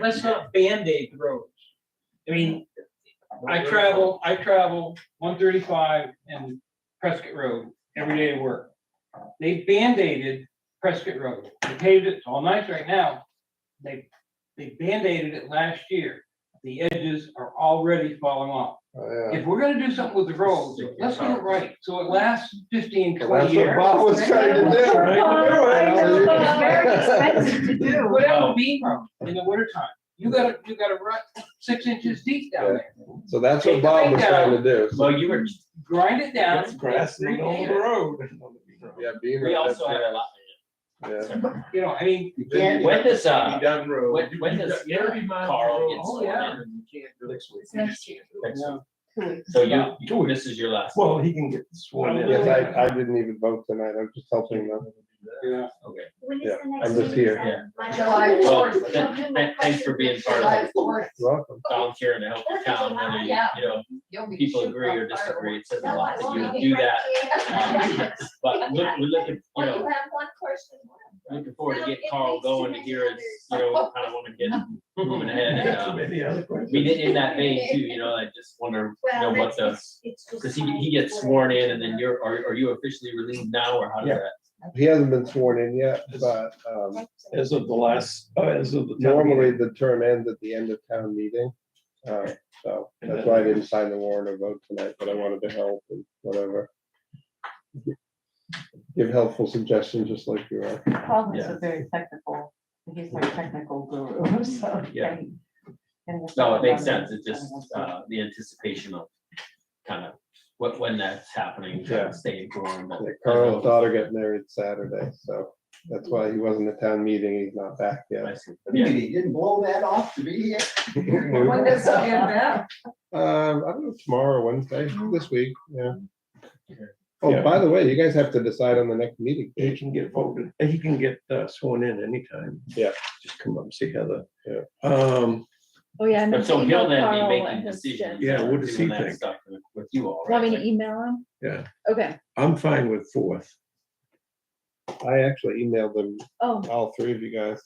[SPEAKER 11] let's not Band-Aid the roads. I mean, I travel 135 and Prescott Road every day to work. They Band-Aided Prescott Road. They paved it, it's all nice right now. They Band-Aided it last year. The edges are already falling off.
[SPEAKER 3] Oh, yeah.
[SPEAKER 11] If we're gonna do something with the roads, let's get it right, so it lasts 15,
[SPEAKER 3] Well,
[SPEAKER 11] 20
[SPEAKER 3] that's what
[SPEAKER 11] years.
[SPEAKER 3] Bob was trying to do.
[SPEAKER 9] It's very expensive to do.
[SPEAKER 11] Put out a beam road in the wintertime. You gotta rut 6 inches deep down there.
[SPEAKER 3] So that's what Bob was trying to do. So,
[SPEAKER 7] Well, you were,
[SPEAKER 11] Grind it down.
[SPEAKER 1] That's grass in the middle of the road.
[SPEAKER 3] yeah, being.
[SPEAKER 7] we also had a lot.
[SPEAKER 3] Yeah.
[SPEAKER 11] You know, I mean,
[SPEAKER 8] You can't,
[SPEAKER 7] When does,
[SPEAKER 6] Be down the road.
[SPEAKER 7] when does
[SPEAKER 6] 30 miles
[SPEAKER 7] Carl
[SPEAKER 6] of
[SPEAKER 7] get
[SPEAKER 6] road.
[SPEAKER 7] sworn
[SPEAKER 11] yeah.
[SPEAKER 7] in?
[SPEAKER 6] You can't do it.
[SPEAKER 1] Next week.
[SPEAKER 5] Next year.
[SPEAKER 7] So this is your last.
[SPEAKER 1] Well, he can get sworn in.
[SPEAKER 3] Yes, I didn't even vote tonight. I'm just helping them.
[SPEAKER 11] yeah.
[SPEAKER 7] Okay.
[SPEAKER 10] When is
[SPEAKER 3] Yeah,
[SPEAKER 10] the next
[SPEAKER 3] I'm just
[SPEAKER 10] meeting?
[SPEAKER 3] here.
[SPEAKER 7] Yeah.
[SPEAKER 5] July
[SPEAKER 7] Well,
[SPEAKER 5] 4th.
[SPEAKER 7] thanks for being part of
[SPEAKER 5] July
[SPEAKER 7] it.
[SPEAKER 5] 4th.
[SPEAKER 3] Welcome.
[SPEAKER 7] Volunteering to help the town, whether you, you know,
[SPEAKER 5] You'll be
[SPEAKER 7] people
[SPEAKER 5] shooting
[SPEAKER 7] agree or
[SPEAKER 5] off
[SPEAKER 7] disagree, it says a
[SPEAKER 5] fireworks.
[SPEAKER 7] lot that you do that. But look, we're looking, you
[SPEAKER 5] Well, you
[SPEAKER 7] know,
[SPEAKER 5] have one question.
[SPEAKER 7] looking forward to getting Carl going to hear his, you know, kind of want to get moving ahead. And,
[SPEAKER 1] Any other questions?
[SPEAKER 7] we did in that vein too, you know, I just wonder, you know, what the, because he gets sworn in and then are you officially relieved now or how does
[SPEAKER 1] Yeah.
[SPEAKER 7] that?
[SPEAKER 3] He hasn't been sworn in yet, but
[SPEAKER 1] As of the last, as of the. town
[SPEAKER 3] normally
[SPEAKER 1] meeting.
[SPEAKER 3] the term ends at the end of town meeting. So that's why I didn't sign the warrant or vote tonight, but I wanted to help and whatever. Give helpful suggestions, just like you are.
[SPEAKER 4] Paul is
[SPEAKER 7] Yeah.
[SPEAKER 4] a very technical, he's a technical guru, so.
[SPEAKER 7] Yeah.
[SPEAKER 4] getting-
[SPEAKER 7] No, it makes sense, it's just, the anticipation of kind of when that's happening, kind
[SPEAKER 3] Yeah.
[SPEAKER 7] of stay informed.
[SPEAKER 3] Yeah, Carl's daughter got married Saturday, so that's why he wasn't at town meeting. He's not back
[SPEAKER 7] I
[SPEAKER 3] yet.
[SPEAKER 7] see.
[SPEAKER 8] what do you mean, he didn't blow that off to be here?
[SPEAKER 5] When does it get back?
[SPEAKER 3] I don't know, tomorrow, Wednesday, this week, yeah.
[SPEAKER 1] Yeah.
[SPEAKER 3] Oh, by the way, you guys have to decide on the next meeting.
[SPEAKER 1] He can get voted, he can get sworn in anytime.
[SPEAKER 3] Yeah.
[SPEAKER 1] Just come up and see Heather.
[SPEAKER 3] Yeah.
[SPEAKER 2] Oh, yeah. I
[SPEAKER 7] But
[SPEAKER 2] meant
[SPEAKER 7] so
[SPEAKER 2] to
[SPEAKER 7] he'll
[SPEAKER 2] email
[SPEAKER 7] then
[SPEAKER 2] Carl
[SPEAKER 7] be
[SPEAKER 2] and
[SPEAKER 7] making
[SPEAKER 2] his
[SPEAKER 7] decisions.
[SPEAKER 2] agenda.
[SPEAKER 1] Yeah, what does he
[SPEAKER 7] doing that
[SPEAKER 1] think?
[SPEAKER 7] stuff with you all,
[SPEAKER 2] Want me
[SPEAKER 7] right?
[SPEAKER 2] to email him?
[SPEAKER 1] Yeah,
[SPEAKER 2] Okay,
[SPEAKER 1] I'm fine with 4th.
[SPEAKER 3] I actually emailed them,
[SPEAKER 2] oh,
[SPEAKER 3] all three of you guys,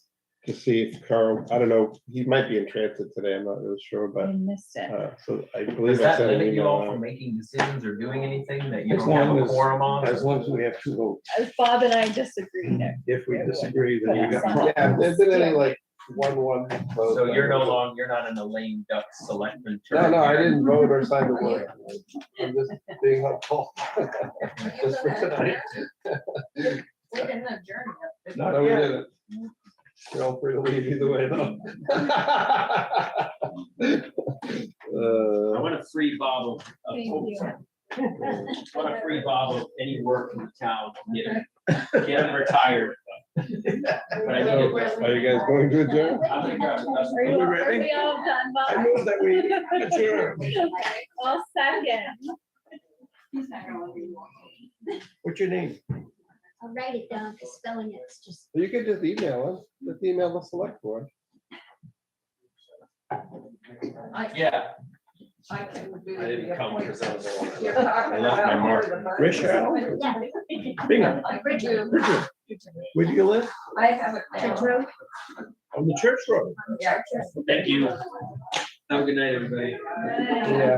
[SPEAKER 3] to see if Carl, I don't know, he might be in transit today, I'm not really sure,
[SPEAKER 2] I
[SPEAKER 3] but,
[SPEAKER 2] missed it.
[SPEAKER 3] so I
[SPEAKER 7] Does
[SPEAKER 3] believe I
[SPEAKER 7] that
[SPEAKER 3] sent an
[SPEAKER 7] limit you
[SPEAKER 3] email
[SPEAKER 7] all
[SPEAKER 3] out.
[SPEAKER 7] from making decisions or doing anything that you
[SPEAKER 1] As
[SPEAKER 7] don't have
[SPEAKER 1] long
[SPEAKER 7] a
[SPEAKER 1] as-
[SPEAKER 7] quorum on?
[SPEAKER 1] As long as we have 2 votes.
[SPEAKER 2] As Bob and I disagreed.
[SPEAKER 1] If we disagree, then we
[SPEAKER 2] Yeah.
[SPEAKER 1] got
[SPEAKER 3] Yeah, if
[SPEAKER 1] problems.
[SPEAKER 3] there's been any like one vote.
[SPEAKER 7] So you're no longer, you're not in the lame duck selectment.
[SPEAKER 3] No, I didn't vote or sign the warrant. I'm just being helpful. Just for tonight.
[SPEAKER 5] We didn't adjourn yet.
[SPEAKER 1] Not
[SPEAKER 3] No, we
[SPEAKER 1] yet.
[SPEAKER 3] didn't. Feel free to leave either way though.
[SPEAKER 7] I want a free bottle of,
[SPEAKER 2] Thank you.
[SPEAKER 7] I want a free bottle of any work in the town, get him retired. But I
[SPEAKER 3] So,
[SPEAKER 7] think
[SPEAKER 3] are you guys going to adjourn?
[SPEAKER 7] I'm gonna grab it.
[SPEAKER 2] Are you,
[SPEAKER 1] we
[SPEAKER 2] are
[SPEAKER 1] ready?
[SPEAKER 2] we all done,
[SPEAKER 1] I
[SPEAKER 2] Bob?
[SPEAKER 1] move that we adjourn.
[SPEAKER 2] All second.
[SPEAKER 9] He's not gonna let me walk.
[SPEAKER 1] What's your name?
[SPEAKER 10] I'll write it down, because spelling it's just.
[SPEAKER 3] You could just email us, just email the select board.
[SPEAKER 7] Yeah,
[SPEAKER 5] I can do
[SPEAKER 7] I didn't
[SPEAKER 5] the
[SPEAKER 7] come because I was
[SPEAKER 5] appointment.
[SPEAKER 7] alone.
[SPEAKER 5] You're talking
[SPEAKER 7] I left my
[SPEAKER 5] about
[SPEAKER 7] mark.
[SPEAKER 5] where the budget-
[SPEAKER 1] Richard?
[SPEAKER 10] Yeah.
[SPEAKER 1] Bingham.
[SPEAKER 5] I do.
[SPEAKER 1] Where do you live?
[SPEAKER 5] I have it
[SPEAKER 10] Church
[SPEAKER 5] down.
[SPEAKER 10] Road.
[SPEAKER 1] On the church road.
[SPEAKER 5] Yeah.
[SPEAKER 7] Thank you. Have a good night, everybody.
[SPEAKER 2] Right.
[SPEAKER 3] Yeah.